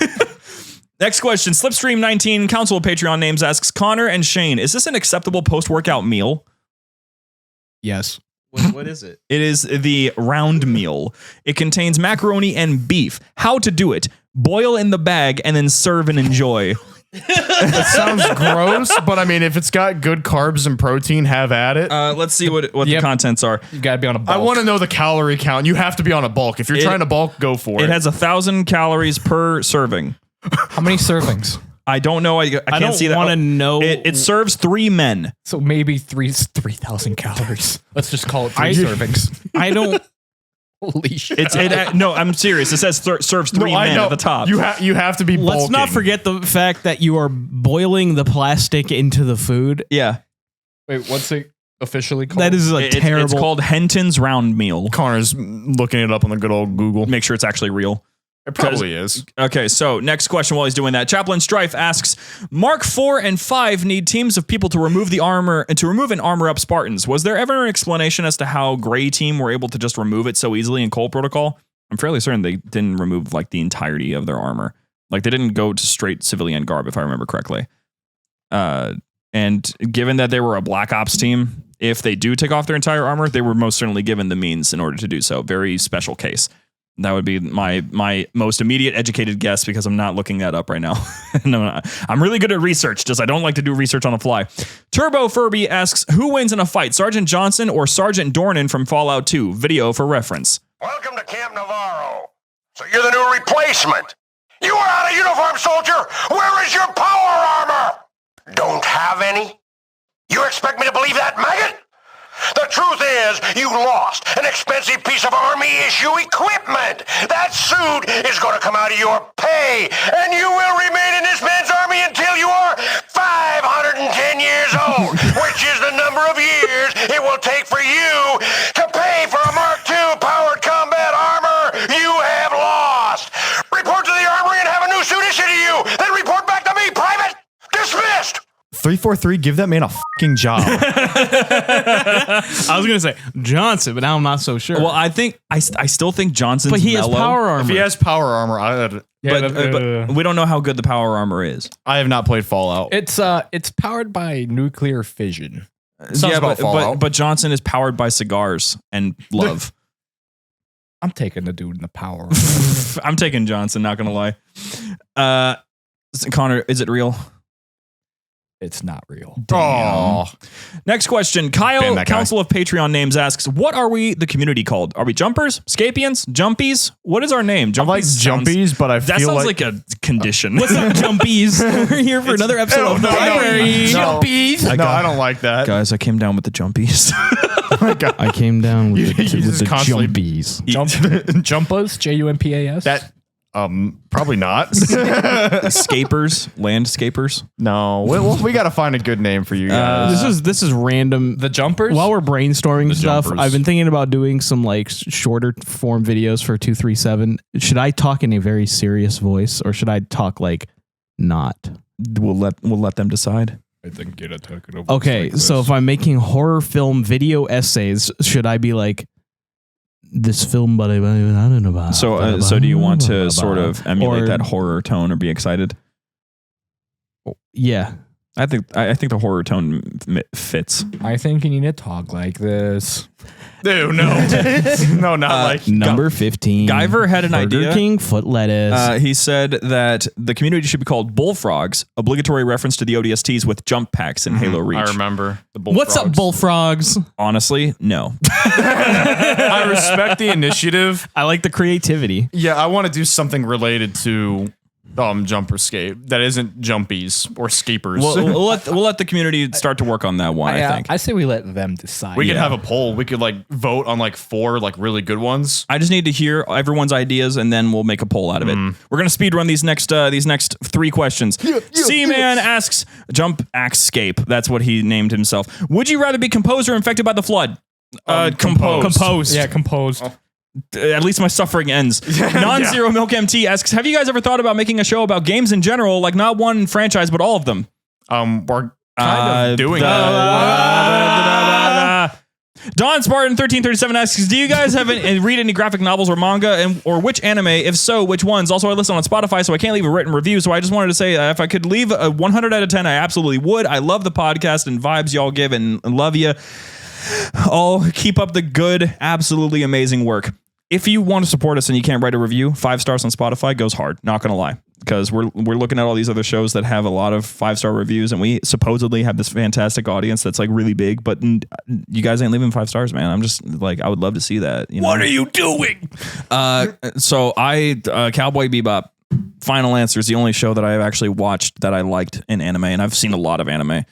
Speaker 3: Next question. Slipstream19, Council of Patreon names, asks Connor and Shane, is this an acceptable post-workout meal?
Speaker 4: Yes.
Speaker 3: What is it? It is the round meal. It contains macaroni and beef. How to do it? Boil in the bag and then serve and enjoy.
Speaker 5: That sounds gross, but I mean, if it's got good carbs and protein, have at it.
Speaker 3: Let's see what the contents are.
Speaker 6: You gotta be on a bulk.
Speaker 5: I want to know the calorie count. You have to be on a bulk. If you're trying to bulk, go for it.
Speaker 3: It has 1,000 calories per serving.
Speaker 6: How many servings?
Speaker 3: I don't know. I can't see that.
Speaker 4: I don't want to know.
Speaker 3: It serves 3 men.
Speaker 6: So maybe 3,000 calories. Let's just call it 3 servings.
Speaker 4: I don't.
Speaker 6: Holy shit!
Speaker 3: No, I'm serious. It says serves 3 men at the top.
Speaker 5: You have to be.
Speaker 4: Let's not
Speaker 5: bulking.
Speaker 4: forget the fact that you are boiling the plastic into the food.
Speaker 3: Yeah.
Speaker 6: Wait, what's it officially called?
Speaker 4: That is a terrible.
Speaker 3: It's called Henton's Round Meal.
Speaker 5: Connor's looking it up on the good old Google.
Speaker 3: Make sure it's actually real.
Speaker 5: It probably is.
Speaker 3: Okay, so next question while he's doing that. Chaplain Strife asks, Mark 4 and 5 need teams of people to remove the armor and to remove and armor up Spartans. Was there ever an explanation as to how Gray Team were able to just remove it so easily in Cold Protocol? I'm fairly certain they didn't remove like the entirety of their armor. Like they didn't go to straight civilian garb, if I remember correctly. And given that they were a Black Ops team, if they do take off their entire armor, they were most certainly given the means in order to do so. Very special case. That would be my most immediate educated guess because I'm not looking that up right now. No, I'm really good at research, just I don't like to do research on the fly. Turbo Furby asks, who wins in a fight, Sergeant Johnson or Sergeant Dornan from Fallout 2? Video for reference.
Speaker 10: Welcome to Camp Navarro. So you're the new replacement. You are out of uniform, soldier. Where is your power armor? Don't have any? You expect me to believe that, maggot? The truth is, you lost an expensive piece of Army-issue equipment. That suit is going to come out of your pay, and you will remain in this man's army until you are 510 years old, which is the number of years it will take for you to pay for a Mark II powered combat armor you have lost. Report to the armory and have a new suit issued to you. Then report back to me, Private. Dismissed.
Speaker 5: 343, give that man a fucking job.
Speaker 4: I was gonna say Johnson, but now I'm not so sure.
Speaker 3: Well, I still think Johnson's
Speaker 4: but he has
Speaker 3: mellow.
Speaker 4: power armor.
Speaker 5: If he has power armor,
Speaker 3: but we don't know how good the power armor is.
Speaker 5: I have not played Fallout.
Speaker 6: It's powered by nuclear fission.
Speaker 3: Yeah, but Johnson is powered by cigars and love.
Speaker 6: I'm taking the dude in the power.
Speaker 3: I'm taking Johnson, not gonna lie. Connor, is it real?
Speaker 6: It's not real.
Speaker 5: Oh.
Speaker 3: Next question. Kyle, Council of Patreon names, asks, what are we, the community, called? Are we jumpers? Scapians? Jumpies? What is our name?
Speaker 5: Jumpies I like jumpies, but I feel
Speaker 3: that sounds
Speaker 5: like
Speaker 3: a condition.
Speaker 4: What's up, jumpies? We're here for another episode of the Library.
Speaker 5: Jumpies. No, I don't like that.
Speaker 3: Guys, I came down with the jumpies.
Speaker 4: I came down with the
Speaker 6: jumpies. Jumpas? Jumpas?
Speaker 5: That probably not.
Speaker 3: Scapers, landscapers.
Speaker 5: No, we got to find a good name for you guys.
Speaker 4: This is random.
Speaker 6: The jumpers.
Speaker 4: While we're brainstorming stuff,
Speaker 5: jumpers.
Speaker 4: I've been thinking about doing some like shorter form videos for 237. Should I talk in a very serious voice or should I talk like not?
Speaker 3: We'll let them decide.
Speaker 6: I think get a token.
Speaker 4: Okay, so if I'm making horror film video essays, should I be like this film, but I don't know about.
Speaker 3: So do you want to sort of emulate that horror tone or be excited?
Speaker 4: Yeah,
Speaker 3: I think the horror tone fits.
Speaker 6: I think you need to talk like this.
Speaker 5: No, no, not like
Speaker 4: number 15.
Speaker 3: Guyver had an
Speaker 4: Burger
Speaker 3: idea.
Speaker 4: King foot lettuce.
Speaker 3: He said that the community should be called Bullfrogs, obligatory reference to the ODSTs with jump packs in Halo Reach.
Speaker 5: I remember the bullfrogs.
Speaker 4: What's up, bullfrogs?
Speaker 3: Honestly, no.
Speaker 5: I respect the initiative.
Speaker 4: I like the creativity.
Speaker 5: Yeah, I want to do something related to JumperScape that isn't jumpies or scapers.
Speaker 3: We'll let the community start to work on that one. I think.
Speaker 6: I say we let them decide.
Speaker 5: We could have a poll. We could vote on 4 really good ones.
Speaker 3: I just need to hear everyone's ideas, and then we'll make a poll out of it. We're gonna speed run these next 3 questions. C-Man asks JumperScape. That's what he named himself. Would you rather be composed or infected by the flood?
Speaker 5: Composed.
Speaker 4: Yeah, composed.
Speaker 3: At least my suffering ends. Non-Zero Milk MT asks, have you guys ever thought about making a show about games in general, not one franchise, but all of them?
Speaker 5: We're kind of doing
Speaker 3: that. Don Spartan 1337 asks, do you guys read any graphic novels or manga, or which anime? If so, which ones? Also, I listen on Spotify, so I can't leave a written review. So I just wanted to say, if I could leave a 100 out of 10, I absolutely would. I love the podcast and vibes y'all give, and love you. All keep up the good, absolutely amazing work. If you want to support us and you can't write a review, 5 stars on Spotify goes hard. Not gonna lie, because we're looking at all these other shows that have a lot of 5-star reviews, and we supposedly have this fantastic audience that's really big, but you guys ain't leaving 5 stars, man. I'm just I would love to see that.
Speaker 6: What are you doing?
Speaker 3: So Cowboy Bebop. Final Answer is the only show that I have actually watched that I liked in anime, and I've seen a lot of anime.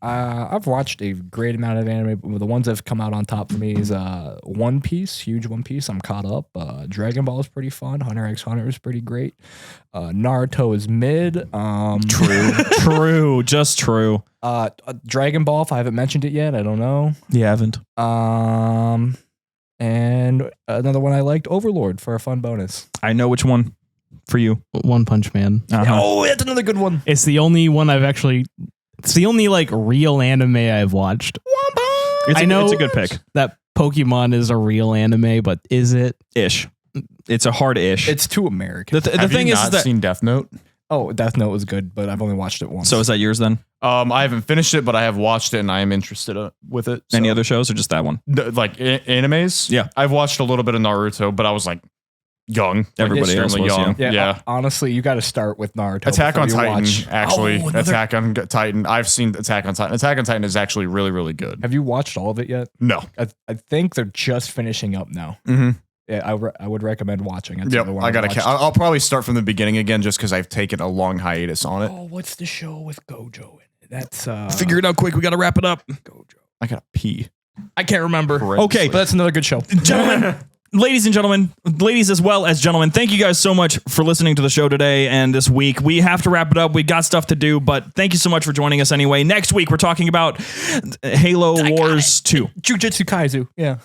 Speaker 6: I've watched a great amount of anime, but the ones that have come out on top for me is One Piece, huge One Piece. I'm caught up. Dragon Ball is pretty fun. Hunter x Hunter is pretty great. Naruto is mid.
Speaker 3: True, just true.
Speaker 6: Dragon Ball, if I haven't mentioned it yet, I don't know.
Speaker 3: You haven't.
Speaker 6: And another one I liked, Overlord, for a fun bonus.
Speaker 3: I know which one for you.
Speaker 4: One Punch Man.
Speaker 6: Oh, that's another good one.
Speaker 4: It's the only one I've actually... It's the only real anime I've watched.
Speaker 3: I know it's a good pick.
Speaker 4: That Pokemon is a real anime, but is it?
Speaker 3: Ish. It's a hard ish.
Speaker 6: It's too American.
Speaker 3: The thing is that
Speaker 5: seen Death Note?
Speaker 6: Oh, Death Note was good, but I've only watched it once.
Speaker 3: So is that yours then?
Speaker 5: I haven't finished it, but I have watched it and I am interested with it. So.
Speaker 3: Any other shows or just that one?
Speaker 5: Animes?
Speaker 3: Yeah.
Speaker 5: I've watched a little bit of Naruto, but I was young.
Speaker 3: Everybody else was
Speaker 5: young.
Speaker 6: Yeah. Honestly, you got to start with Naruto.
Speaker 5: Attack on Titan, actually. Attack on Titan. I've seen Attack on Titan. Attack on Titan is actually really, really good.
Speaker 6: Have you watched all of it yet?
Speaker 5: No.
Speaker 6: I think they're just finishing up now.
Speaker 5: Mm-hmm.
Speaker 6: Yeah, I would recommend watching it.
Speaker 5: Yep, I'll probably start from the beginning again just because I've taken a long hiatus on it.
Speaker 6: Oh, what's the show with Gojo in it? That's
Speaker 3: figure it out quick. We got to wrap it up.
Speaker 6: Gojo.
Speaker 5: I gotta pee.
Speaker 6: I can't remember.
Speaker 3: Okay,
Speaker 6: but that's another good show.
Speaker 3: Gentlemen. Ladies and gentlemen, ladies as well as gentlemen, thank you guys so much for listening to the show today and this week. We have to wrap it up. We got stuff to do, but thank you so much for joining us anyway. Next week, we're talking about Halo Wars 2.
Speaker 6: Jujutsu Kaisen. Yeah.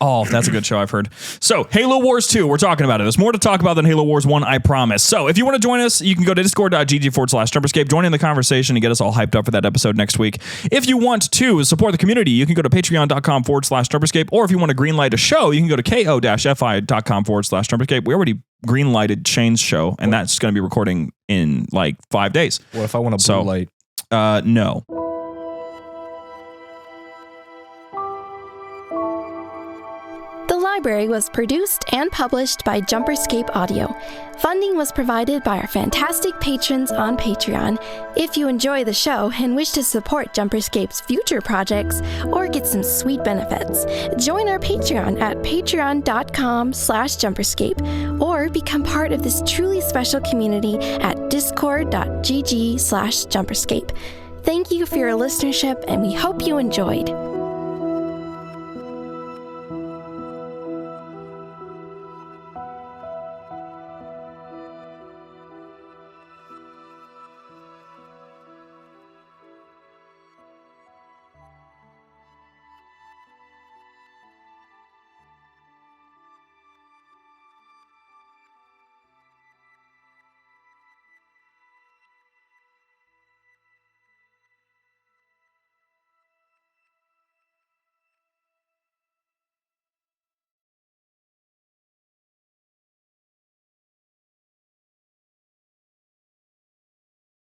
Speaker 3: Oh, that's a good show, I've heard. So, Halo Wars 2, we're talking about it. There's more to talk about than Halo Wars 1, I promise. So, if you want to join us, you can go to discord.gg/JumperScape, join in the conversation and get us all hyped up for that episode next week. If you want to support the community, you can go to patreon.com/JumperScape, or if you want to greenlight a show, you can go to ko-fi.com/JumperScape. We already greenlighted Shane's show, and that's going to be recording in 5 days.
Speaker 6: What if I want a blue light?
Speaker 3: No.
Speaker 9: The library was produced and published by JumperScape Audio. Funding was provided by our fantastic patrons on Patreon. If you enjoy the show and wish to support JumperScape's future projects or get some sweet benefits, join our Patreon at patreon.com/JumperScape or become part of this truly special community at discord.gg/JumperScape. Thank you for your listenership, and we hope you enjoyed.